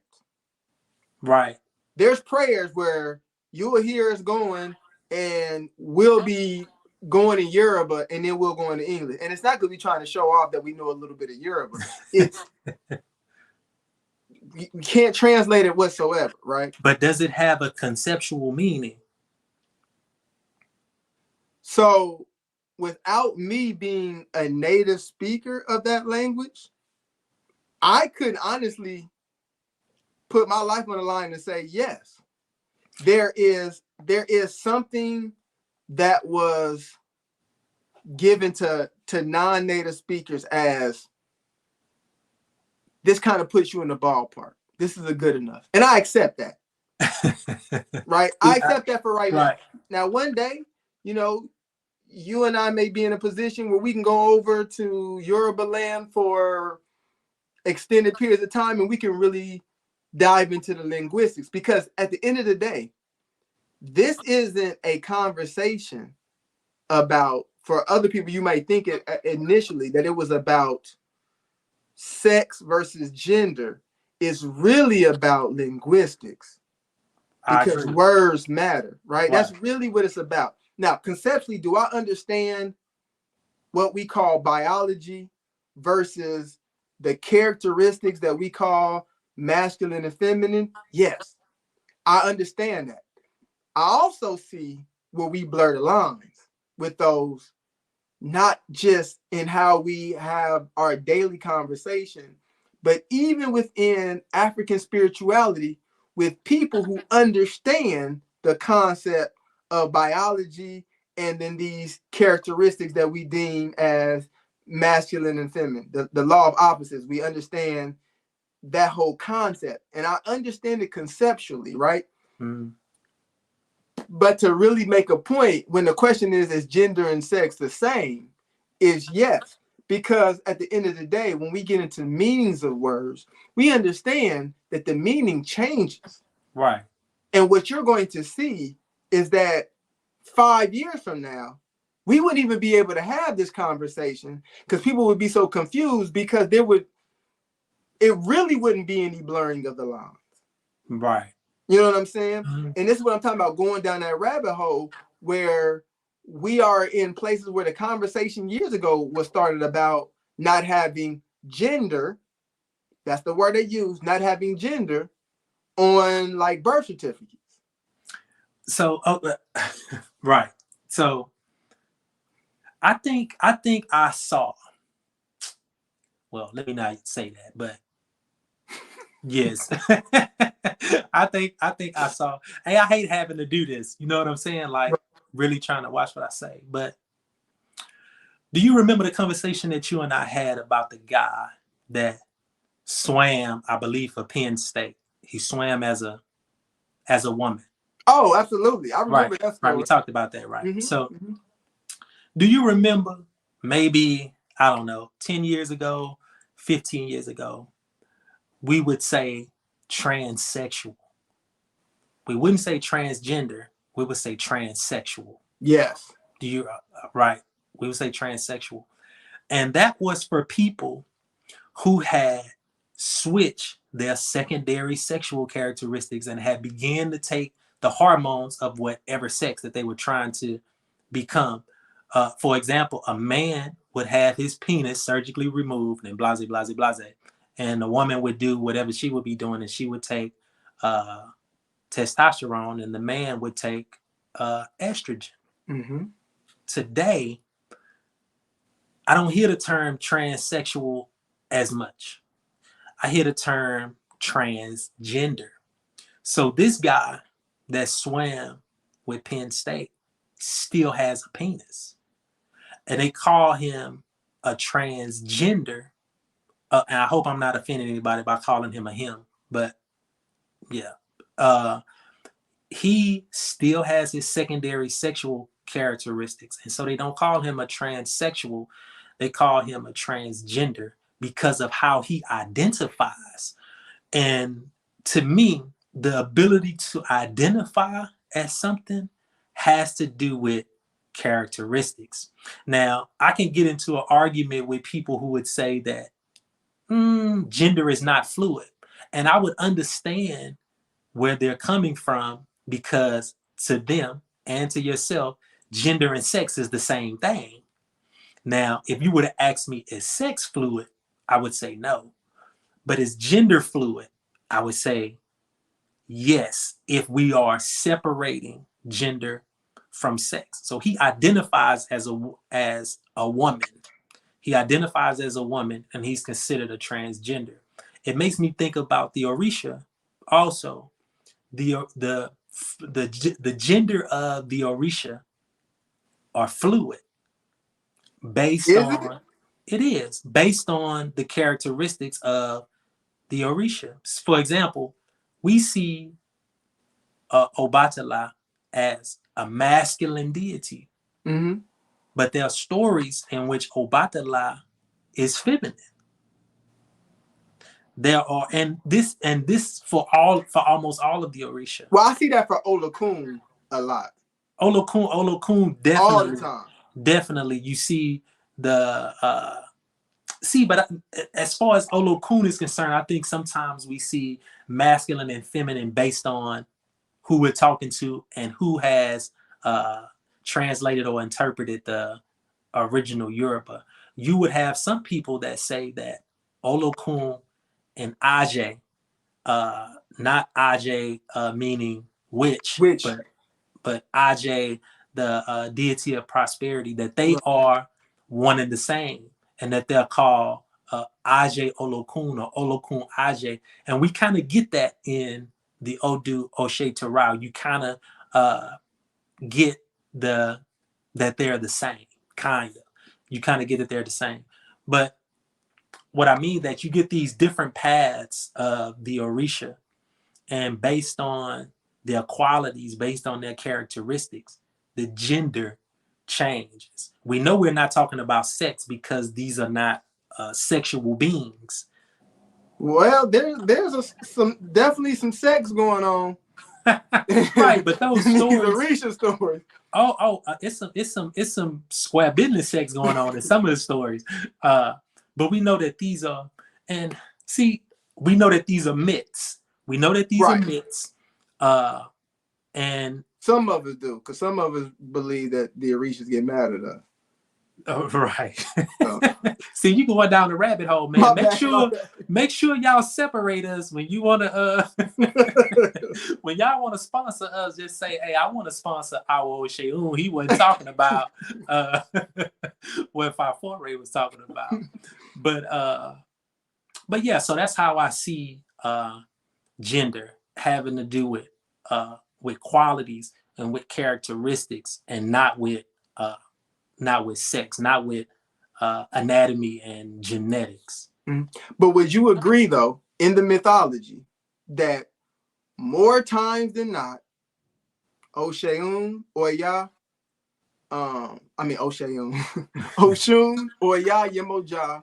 Right. There's prayers where you'll hear us going and we'll be going in Yoruba and then we'll go into English. And it's not because we're trying to show off that we know a little bit of Yoruba. It's we can't translate it whatsoever, right? But does it have a conceptual meaning? So without me being a native speaker of that language, I could honestly put my life on the line and say, yes, there is something that was given to non-native speakers as this kind of puts you in the ballpark. This is a good enough. And I accept that. Right? I accept that for right now. Now, one day, you know, you and I may be in a position where we can go over to Yoruba land for extended periods of time and we can really dive into the linguistics, because at the end of the day, this isn't a conversation about, for other people, you might think it initially that it was about sex versus gender. It's really about linguistics, because words matter, right? That's really what it's about. Now, conceptually, do I understand what we call biology versus the characteristics that we call masculine and feminine? Yes, I understand that. I also see where we blur the lines with those, not just in how we have our daily conversation, but even within African spirituality, with people who understand the concept of biology and then these characteristics that we deem as masculine and feminine, the law of opposites. We understand that whole concept, and I understand it conceptually, right? Mm. But to really make a point, when the question is gender and sex the same, is yes. Because at the end of the day, when we get into meanings of words, we understand that the meaning changes. Right. And what you're going to see is that 5 years from now, we wouldn't even be able to have this conversation because people would be so confused, because it really wouldn't be any blurring of the lines. Right. You know what I'm saying? Mm-hmm. And this is what I'm talking about, going down that rabbit hole where we are in places where the conversation years ago was started about not having gender. That's the word they use, not having gender on like birth certificates. So, right. So I think I saw, well, let me not say that, but yes. I think I saw, hey, I hate having to do this. You know what I'm saying? Like, really trying to watch what I say. But do you remember the conversation that you and I had about the guy that swam, I believe, for Penn State? He swam as a woman. Oh, absolutely. I remember that story. Right. We talked about that, right? Mm-hmm. So do you remember, maybe, I don't know, 10 years ago, 15 years ago, we would say transsexual. We wouldn't say transgender. We would say transsexual. Yes. Do you, right? We would say transsexual. And that was for people who had switched their secondary sexual characteristics and had began to take the hormones of whatever sex that they were trying to become. For example, a man would have his penis surgically removed and blase, blase, blase. And the woman would do whatever she would be doing, and she would take testosterone, and the man would take estrogen. Mm-hmm. Today, I don't hear the term transsexual as much. I hear the term transgender. So this guy that swam with Penn State still has a penis. And they call him a transgender. And I hope I'm not offending anybody by calling him a him. But yeah. he still has his secondary sexual characteristics. And so they don't call him a transsexual, they call him a transgender because of how he identifies. And to me, the ability to identify as something has to do with characteristics. Now, I can get into an argument with people who would say that gender is not fluid. And I would understand where they're coming from because to them and to yourself, gender and sex is the same thing. Now, if you would have asked me, is sex fluid? I would say no. But is gender fluid? I would say yes, if we are separating gender from sex. So he identifies as a woman. He identifies as a woman and he's considered a transgender. It makes me think about the Orisha also. The gender of the Orisha are fluid based Is it? on it is based on the characteristics of the Orisha. For example, we see Obatala as a masculine deity, Mm-hmm. but there are stories in which Obatala is feminine. There are and this for almost all of the Orisha. Well, I see that for Olokun a lot. Olokun All the time. definitely you see the but as far as Olokun is concerned, I think sometimes we see masculine and feminine based on who we're talking to and who has translated or interpreted the original Yoruba. You would have some people that say that Olokun and Aje, not Aje meaning witch, Which but Aj, the deity of prosperity, that they right. are one and the same, and that they're called Aj Olokun or Olokun Aj. And we kind of get that in the Odu Oshe Terao. You kind of get that they're the same, kind of. You kind of get that they're the same. But what I mean that you get these different paths of the Orisha, and based on their qualities, based on their characteristics, the gender changes. We know we're not talking about sex because these are not sexual beings. Well, there's some definitely some sex going on. Right, but those These stories. Orisha stories. It's some square business sex going on in some of the stories. But we know that these are, and see, we know that these are myths. We know that these are Right. myths. And Some of us do, because some of us believe that the Orishas get mad at us. right. So, See, you going down the rabbit hole, man. my Make bad. sure y'all separate us when you want to. When y'all want to sponsor us, just say, "Hey, I want to sponsor Awos Ifafore." He wasn't talking about what Ifafore was talking about, but yeah. So that's how I see gender having to do with qualities and with characteristics, and not with sex, not with anatomy and genetics. But would you agree, though, in the mythology, that more times than not, Oseun or Ya, Oseun, Oshun or Ya Yemoja,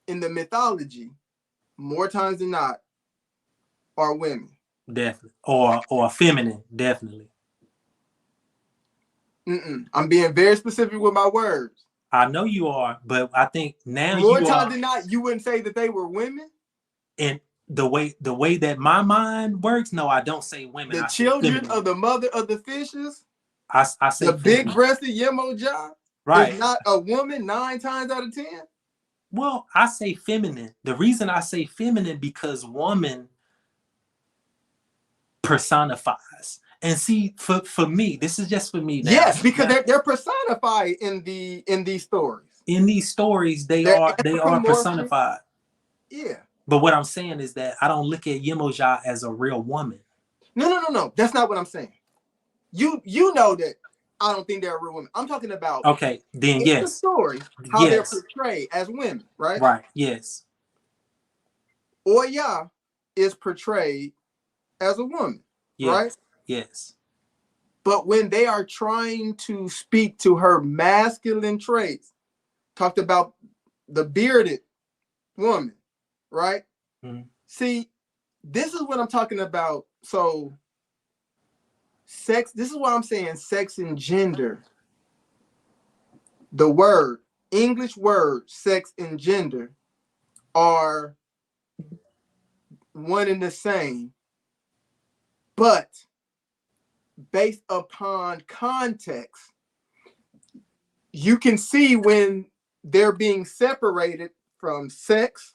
in the mythology, more times than not, are women? Definitely, or feminine, definitely. I'm being very specific with my words. I know you are, but I think now More you times are. than not, you wouldn't say that they were women. And the way that my mind works, no, I don't say women. The I say children feminine. of the mother of the fishes, I say the feminine. big-breasted Yemoja, Right. is not a woman 9 times out of 10. Well, I say feminine. The reason I say feminine because woman personifies. And see, for me, this is just for me now. Yes, because they're personified in these stories. In these stories, they They're are personified. Yeah. But what I'm saying is that I don't look at Yemoja as a real woman. No. That's not what I'm saying. You know that I don't think they're real women. I'm talking about okay. Then yes, the story how they're portrayed as women, right? Right. Yes. Oya is portrayed as a woman, yes. right? Yes. But when they are trying to speak to her masculine traits, talked about the bearded woman, right? Mm-hmm. See, this is what I'm talking about. So, sex, this is why I'm saying sex and gender. The word, English word, sex and gender are one and the same, but based upon context, you can see when they're being separated from sex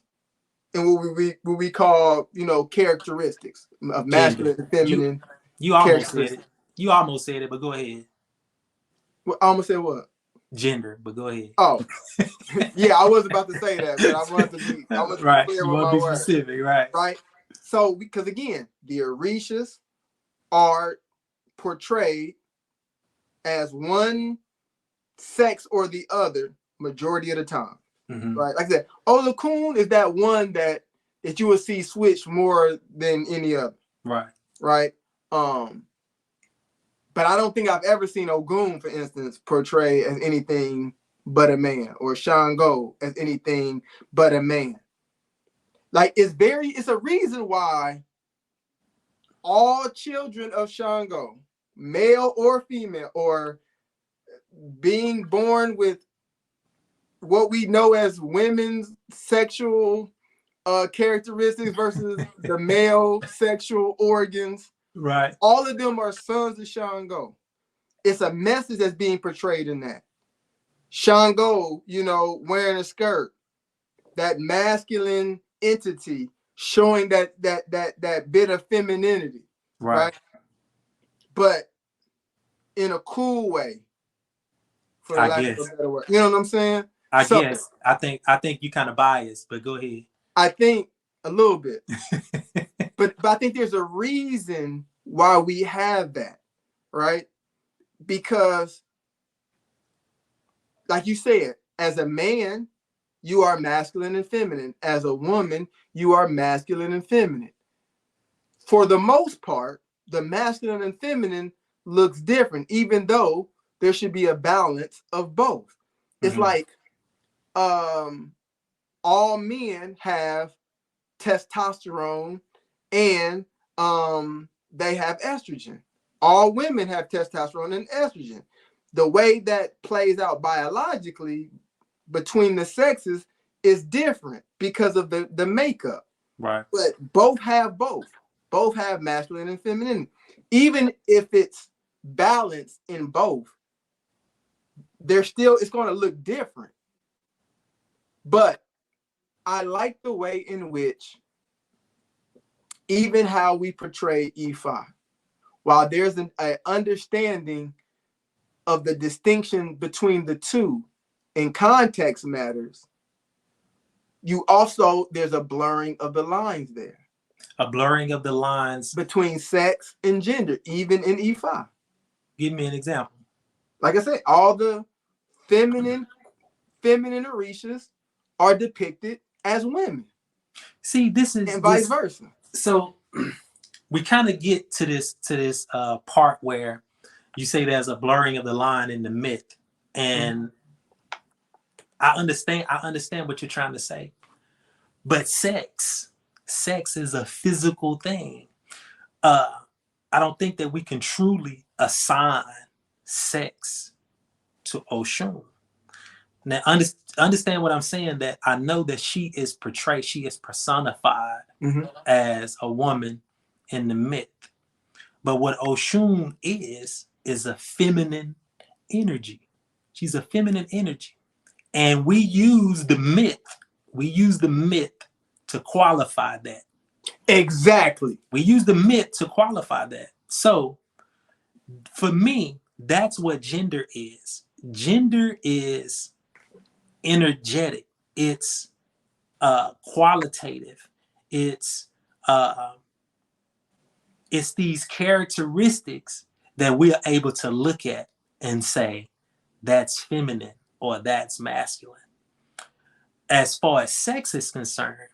and what we call, characteristics of Gender. masculine and You feminine you almost said it. characteristics. You almost said it, but go ahead. Well, I almost said what? Gender, but go ahead. Oh, yeah, I was about to say that, but I want to be Right. clear You with want my to be words, specific, right? right? So, because again, the Orishas are portrayed as one sex or the other majority of the time, Mm-hmm. right? Like I said, Olakun is that one that you will see switch more than any other, Right. right? Um, but I don't think I've ever seen Ogun, for instance, portrayed as anything but a man, or Shango as anything but a man. Like it's a reason why all children of Shango, male or female, or being born with what we know as women's sexual characteristics versus the male sexual organs, Right. all of them are sons of Shango. It's a message that's being portrayed in that. Shango, wearing a skirt, that masculine entity showing that bit of femininity, Right. right? But in a cool way, for the I lack of a guess. better word. You know what I'm saying? I So guess. I think you kind of biased, but go ahead. I think a little bit, but I think there's a reason why we have that, right? Because, like you said, as a man, you are masculine and feminine. As a woman, you are masculine and feminine. For the most part, the masculine and feminine looks different, even though there should be a balance of both. It's Mm-hmm. like all men have testosterone and they have estrogen. All women have testosterone and estrogen. The way that plays out biologically between the sexes is different because of the makeup. Right. But both have both. Both have masculine and feminine. Even if it's balanced in both, it's going to look different. But I like the way in which even how we portray Ifa, while there's an understanding of the distinction between the two and context matters, there's a blurring of the lines there A blurring of the lines. between sex and gender, even in Ifa. Give me an example. Like I said, all the feminine Orishas are depicted as women, See, this is and vice this. versa. So we kind of get to this part where you say there's a blurring of the line in the myth, and I understand what you're trying to say, but sex is a physical thing. uh I don't think that we can truly assign sex to Oshun. Now understand what I'm saying, that I know that she is personified Mm-hmm. as a woman in the myth, but what Oshun is a feminine energy. She's a feminine energy. And we use the myth to qualify that. Exactly. We use the myth to qualify that. So for me, that's what gender is. Gender is energetic. It's qualitative. It's uh, it's these characteristics that we are able to look at and say that's feminine or that's masculine. As far as sex is concerned,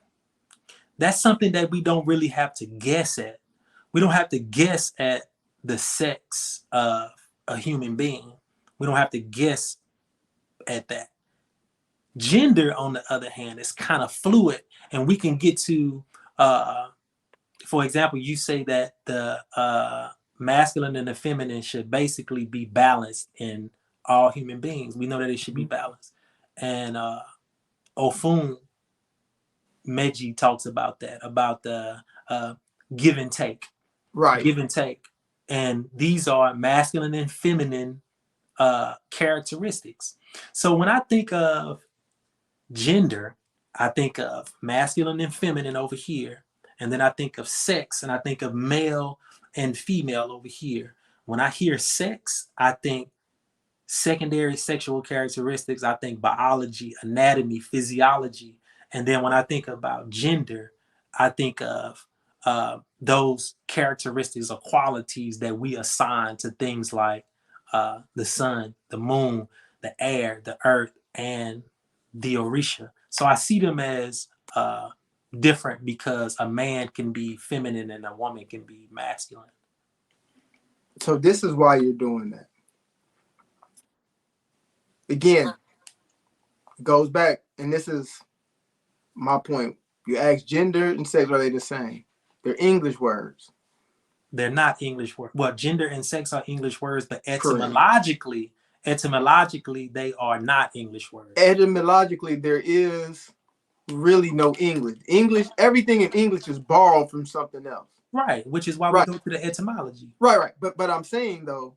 that's something that we don't really have to guess at. We don't have to guess at the sex of a human being. We don't have to guess at that. Gender, on the other hand, is kind of fluid, and we can get to, for example, you say that the masculine and the feminine should basically be balanced in all human beings. We know that it should be balanced. And Ofun Meji talks about that, about the give and take, Right. give and take. And these are masculine and feminine characteristics. So when I think of gender, I think of masculine and feminine over here. And then I think of sex and I think of male and female over here. When I hear sex, I think secondary sexual characteristics. I think biology, anatomy, physiology. And then when I think about gender, I think of those characteristics or qualities that we assign to things like the sun, the moon, the air, the earth, and the Orisha. So I see them as different because a man can be feminine and a woman can be masculine. So this is why you're doing that. Again, it goes back, and this is my point. You ask gender and sex, are they the same? They're English words. They're not English words. Well, gender and sex are English words, but Correct. etymologically, they are not English words. Etymologically, there is really no English. English, everything in English is borrowed from something else. Right, which is why we Right. go to the etymology. Right. But I'm saying though,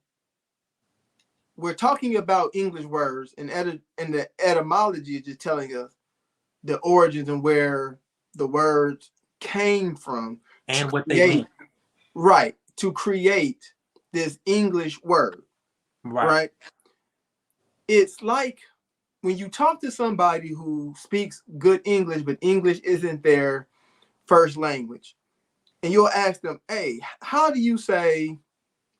we're talking about English words, and the etymology is just telling us the origins and where the words came from and what they mean. Right, to create this English word. Right. It's like when you talk to somebody who speaks good English, but English isn't their first language, and you'll ask them, hey, how do you say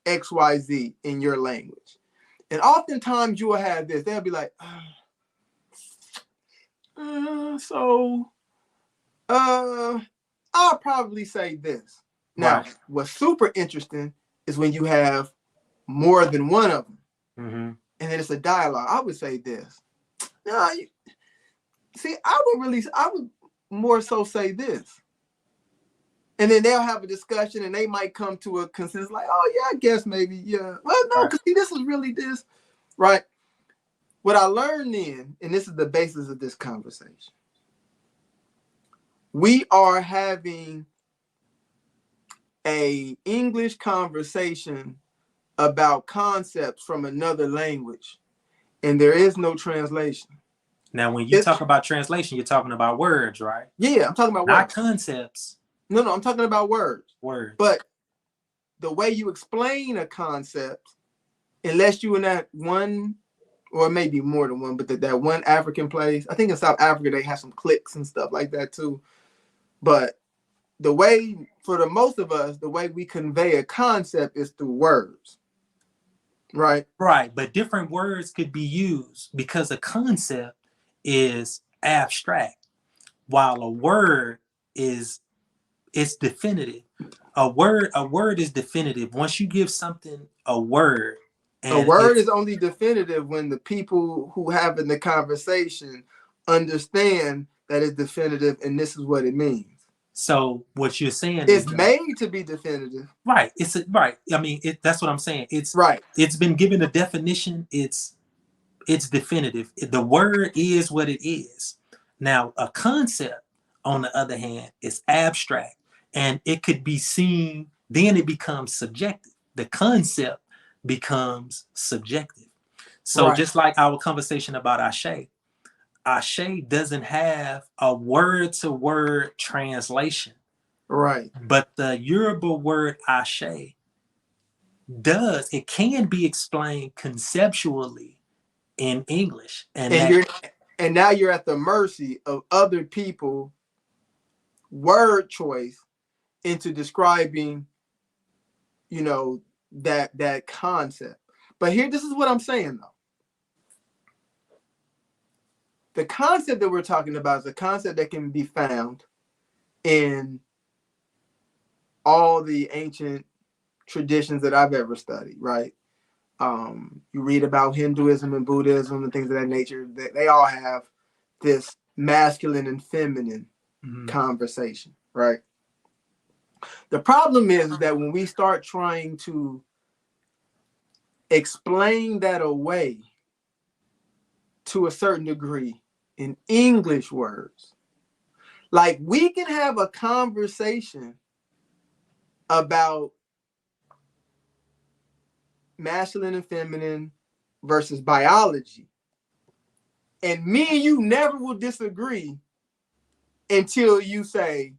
XYZ in your language? And oftentimes you will have this, they'll be like, I'll probably say this. Now, what's super interesting is when you have more than one of them, and then it's a dialogue. I would say this. No, I would more so say this. And then they'll have a discussion and they might come to a consensus like, oh, yeah, I guess maybe, yeah. Well, no, because this is really this, right? What I learned then, and this is the basis of this conversation, we are having a English conversation about concepts from another language, and there is no translation. Now, when you talk about translation, you're talking about words, right? Yeah, I'm talking about not words. Concepts. No, I'm talking about words. Words. But the way you explain a concept, unless you in that one, or maybe more than one, but that one African place, I think in South Africa, they have some cliques and stuff like that too. But the way, for the most of us, the way we convey a concept is through words. Right? Right, but different words could be used because a concept is abstract, while a word is definitive. A word is definitive. Once you give something a word, a word is only definitive when the people who having the conversation understand that it's definitive and this is what it means. So what you're saying is made to be definitive. Right. Right. I mean, that's what I'm saying. It's right. It's been given a definition. It's definitive. The word is what it is. Now, a concept, on the other hand, is abstract, and it could be seen. Then it becomes subjective. The concept becomes subjective. So just like our conversation about Ashe doesn't have a word-to-word translation. Right. But the Yoruba word Ashe does. It can be explained conceptually in English. And now you're at the mercy of other people word choice into describing, that concept. But here, this is what I'm saying though. The concept that we're talking about is a concept that can be found in all the ancient traditions that I've ever studied, right? You read about Hinduism and Buddhism and things of that nature. They all have this masculine and feminine conversation, right? The problem is that when we start trying to explain that away to a certain degree in English words, like we can have a conversation about masculine and feminine versus biology, and me and you never will disagree until you say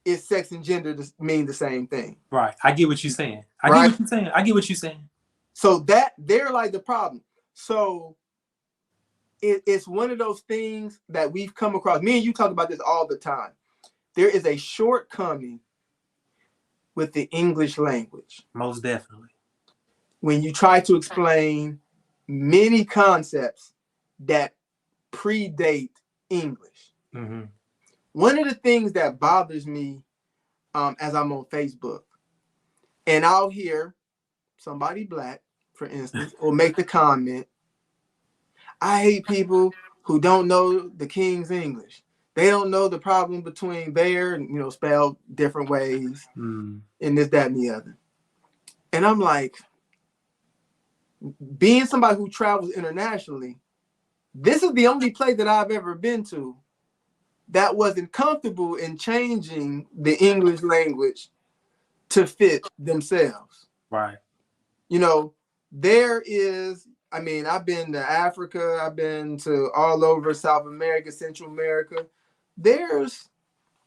is sex and gender mean the same thing. Right. I get what you're saying. I right? get what you're saying. I get what you're saying. So that they're like the problem. So it's one of those things that we've come across. Me and you talk about this all the time. There is a shortcoming with the English language. Most definitely. When you try to explain many concepts that predate English. Mm-hmm. One of the things that bothers me as I'm on Facebook, and I'll hear somebody black, for instance, will make the comment, I hate people who don't know the King's English. They don't know the problem between there and, spelled different ways and this, that, and the other. And I'm like, being somebody who travels internationally, this is the only place that I've ever been to that wasn't comfortable in changing the English language to fit themselves. Right. There is, I've been to Africa, I've been to all over South America, Central America. There's,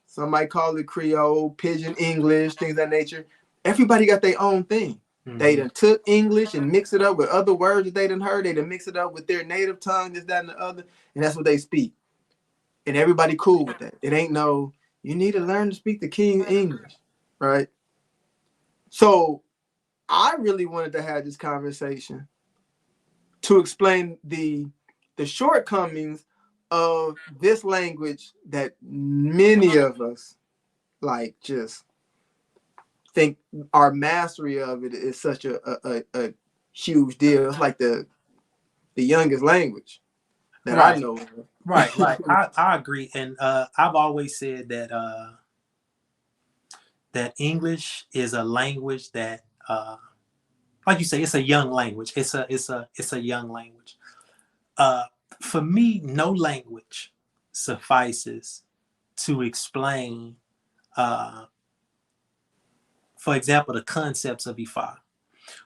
somebody call it Creole, Pidgin English, things of that nature. Everybody got their own thing. Mm-hmm. They done took English and mix it up with other words that they done heard. They done mix it up with their native tongue, this, that, and the other. And that's what they speak. And everybody cool with that. It ain't no, you need to learn to speak the King's English, right? So I really wanted to have this conversation to explain the shortcomings of this language that many of us just think our mastery of it is such a huge deal. It's like the youngest language that I know of. Right. I agree. And I've always said that that English is a language that like you say, it's a young language. It's a young language. For me, no language suffices to explain, for example, the concepts of Ifa.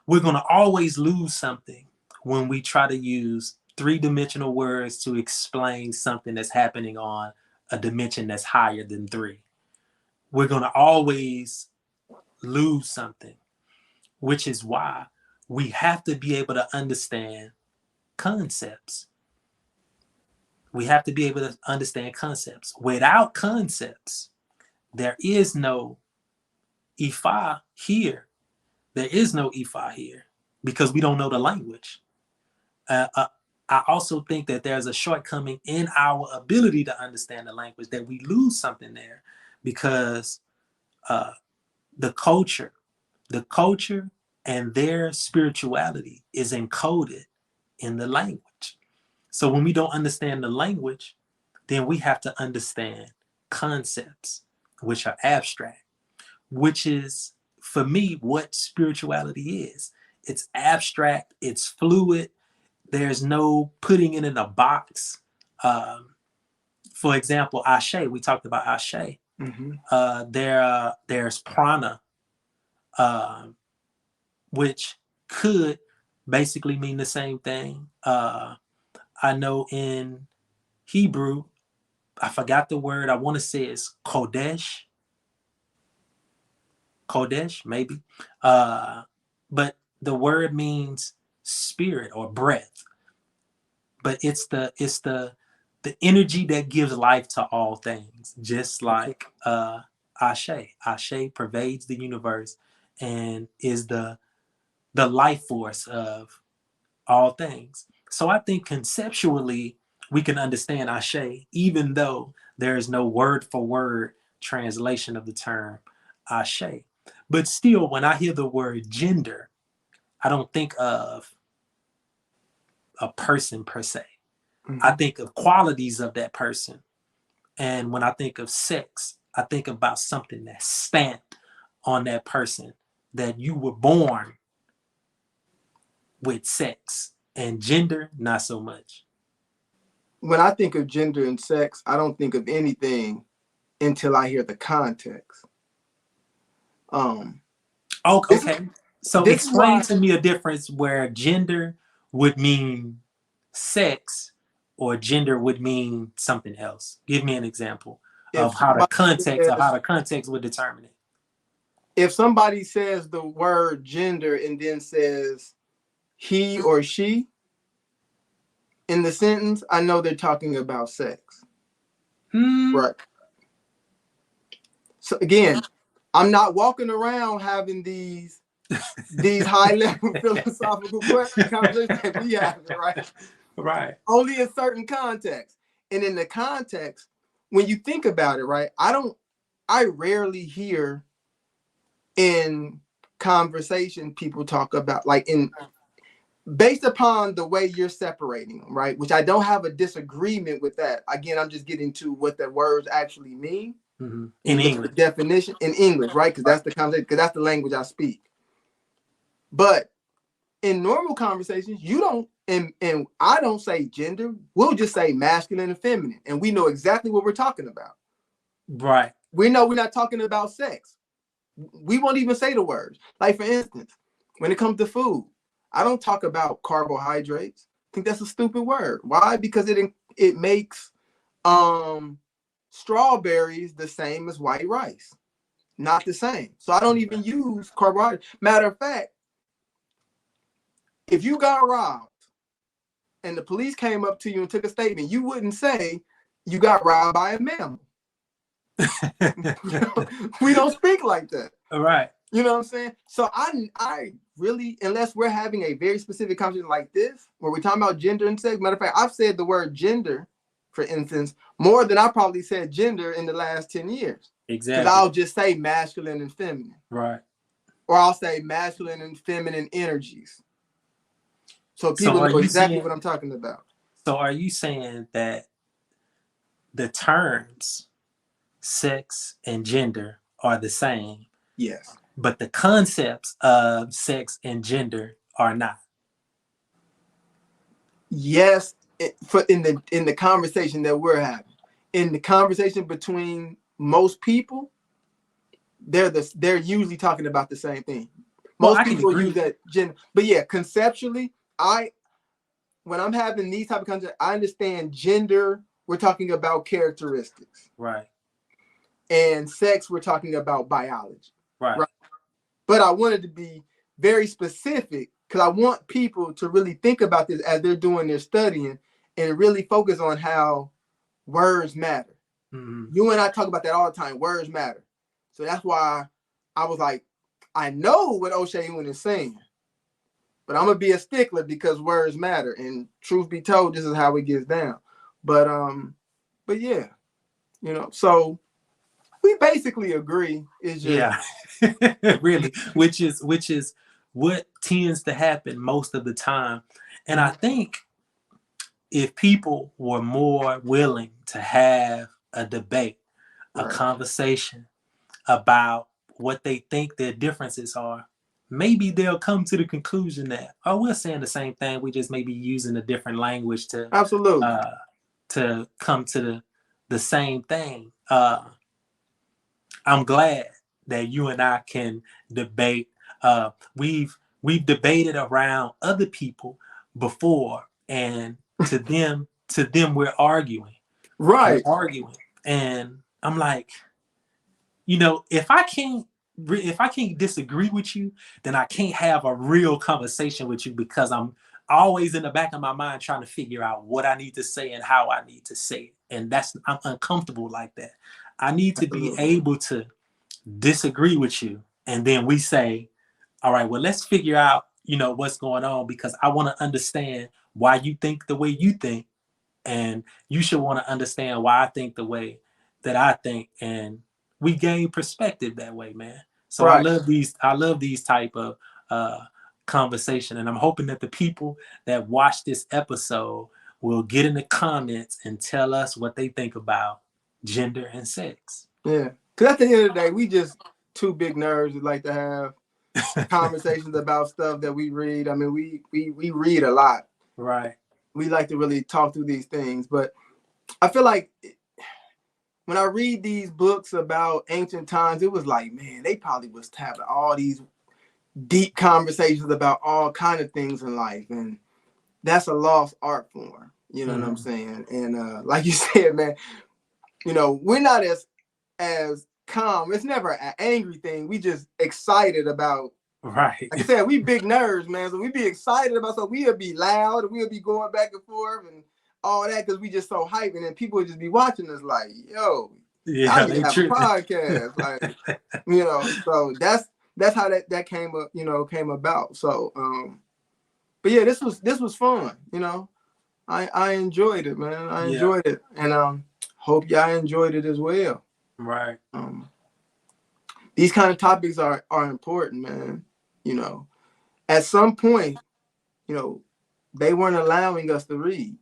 We're going to always lose something when we try to use three-dimensional words to explain something that's happening on a dimension that's higher than 3. We're going to always lose something, which is why we have to be able to understand concepts. We have to be able to understand concepts. Without concepts, there is no Ifa here. There is no Ifa here because we don't know the language. I also think that there's a shortcoming in our ability to understand the language, that we lose something there because the culture and their spirituality is encoded in the language. So when we don't understand the language, then we have to understand concepts, which are abstract, which is, for me, what spirituality is. It's abstract, it's fluid. There's no putting it in a box. For example, Ashe, we talked about Ashe. Mm-hmm. There's prana, which could basically mean the same thing. I know in Hebrew, I forgot the word. I want to say it's Kodesh. Kodesh, maybe. But the word means spirit or breath. But it's the energy that gives life to all things, just like Ashe. Ashe pervades the universe and is the life force of all things. So I think conceptually we can understand Ashe, even though there is no word for word translation of the term Ashe. But still, when I hear the word gender, I don't think of a person per se. I Mm-hmm. think of qualities of that person. And when I think of sex, I think about something that's stamped on that person, that you were born with sex. And gender, not so much. When I think of gender and sex, I don't think of anything until I hear the context. Um, Oh, this is okay. So this is explain why to me a difference where gender would mean sex or gender would mean something else. Give me an example if of how the somebody context or how says the context would determine it. if somebody says the word gender and then says he or she in the sentence, I know they're talking about sex. Hmm. Right. So again, I'm not walking around having these high level philosophical conversations that we have, right? Right. Only in certain contexts. And in the context, when you think about it, right, I rarely hear in conversation people talk about like in based upon the way you're separating them, right? Which I don't have a disagreement with that. Again, I'm just getting to what the words actually mean. Mm-hmm. When In you look at the English. definition in English, right? Because Right. that's the conversation, because that's the language I speak. But in normal conversations, you don't, and I don't say gender. We'll just say masculine and feminine, and we know exactly what we're talking about. Right. We know we're not talking about sex. We won't even say the words. Like for instance, when it comes to food, I don't talk about carbohydrates. I think that's a stupid word. Why? Because it makes um strawberries the same as white rice. Not the same. So I don't even use carbohydrates. Matter of fact, if you got robbed and the police came up to you and took a statement, you wouldn't say you got robbed by a mammal. We don't speak like that. All right. You know what I'm saying? So I really, unless we're having a very specific conversation like this, where we're talking about gender and sex. Matter of fact, I've said the word gender, for instance, more than I probably said gender in the last 10 years. Because Exactly. I'll just say masculine and feminine. Right. Or I'll say masculine and feminine energies. So So people are know you exactly saying what I'm talking about. so are you saying that the terms sex and gender are the same, Yes. but the concepts of sex and gender are not? Yes, for in the conversation that we're having. In the conversation between most people, they're usually talking about the same thing. Well, Most I can people use agree. that gender, but yeah, conceptually, I when I'm having these type of conversations, I understand gender. We're talking about characteristics, Right. and sex. We're talking about biology, Right. right? But I wanted to be very specific because I want people to really think about this as they're doing their studying and really focus on how words matter. Mm-hmm. You and I talk about that all the time. Words matter. So that's why I was like, I know what Oseun is saying, but I'm gonna be a stickler because words matter. And truth be told, this is how it gets down. But yeah, so we basically agree. It's just Yeah. Really, which is what tends to happen most of the time. And I think if people were more willing to have a debate, a right. conversation about what they think their differences are, maybe they'll come to the conclusion that, oh, we're saying the same thing. We just may be using a different language Absolutely. uh, to come to the same thing. I'm glad that you and I can debate. We've debated around other people before, and to them we're arguing. We're Right. arguing, and I'm like, if I can't disagree with you, then I can't have a real conversation with you because I'm always in the back of my mind trying to figure out what I need to say and how I need to say it. And I'm uncomfortable like that. I need to be Absolutely. able to disagree with you. And then we say, all right, well, let's figure out, what's going on because I want to understand why you think the way you think. And you should want to understand why I think the way that I think. And we gain perspective that way, man. So Right. I love these type of uh conversation, and I'm hoping that the people that watch this episode will get in the comments and tell us what they think about gender and sex. Yeah. Because at the end of the day, we just two big nerds that like to have conversations about stuff that we read. I mean, we read a lot. Right. We like to really talk through these things. But I feel like when I read these books about ancient times, it was like, man, they probably was having all these deep conversations about all kind of things in life. And that's a lost art form. You know what I'm saying? And like you said, man, we're not as calm. It's never an angry thing. We just excited about. Right. Like I said, we big nerds, man. So we be excited about. So we'll be loud and we'll be going back and forth and all that because we just so hyped. And then people would just be watching us like, yo, y'all Yeah, need to they have a tripping. podcast, like, So that's how that came up, came about. So, but yeah, this was fun. I enjoyed it, man. I Yeah. enjoyed it, and hope y'all enjoyed it as well. Right. These kind of topics are important, man. At some point, they weren't allowing us to read.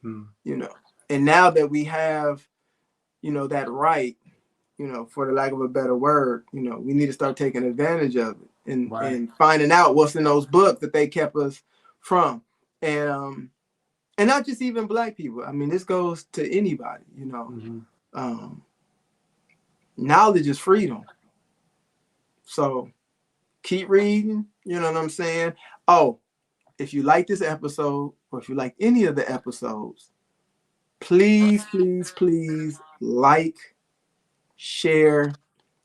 And now that we have, that right, for the lack of a better word, we need to start taking advantage of it and finding out what's in those books that they kept us from, and not just even Black people. I mean, this goes to anybody. Knowledge is freedom. So keep reading. You know what I'm saying? Oh, if you like this episode or if you like any of the episodes, please, please, please like, share,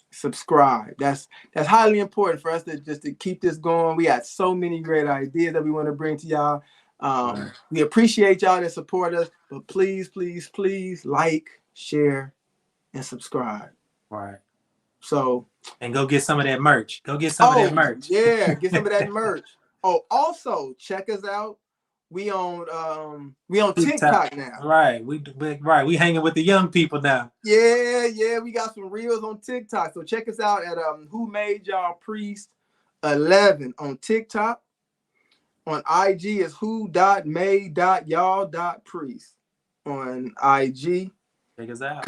subscribe. That's highly important for us to keep this going. We got so many great ideas that we want to bring to y'all. We appreciate y'all that support us, but please, please, please like, share, and subscribe. Right. So, and go get some of that merch. Go get some of that merch. Yeah, get some of that merch. Oh, also check us out. We on TikTok now. Right. We hanging with the young people now. Yeah. We got some reels on TikTok. So check us out at Who Made Y'all Priest 11 on TikTok. On IG is who.made.y'all.priest on IG. Check us out.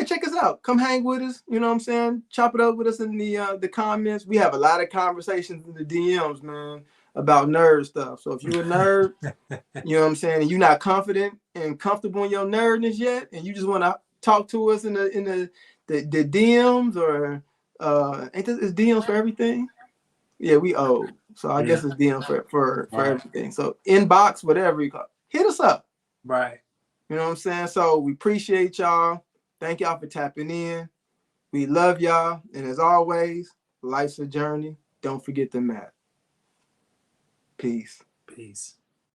Check us out. Come hang with us. You know what I'm saying? Chop it up with us in the comments. We have a lot of conversations in the DMs, man, about nerd stuff. So if you're a nerd, you know what I'm saying, and you're not confident and comfortable in your nerdness yet, and you just want to talk to us in the DMs or is DMs for everything? Yeah, we old. So I guess it's DMs for everything. So inbox, whatever you call it. Hit us up. Right. You know what I'm saying? So we appreciate y'all. Thank y'all for tapping in. We love y'all. And as always, life's a journey. Don't forget the map. Peace. Peace.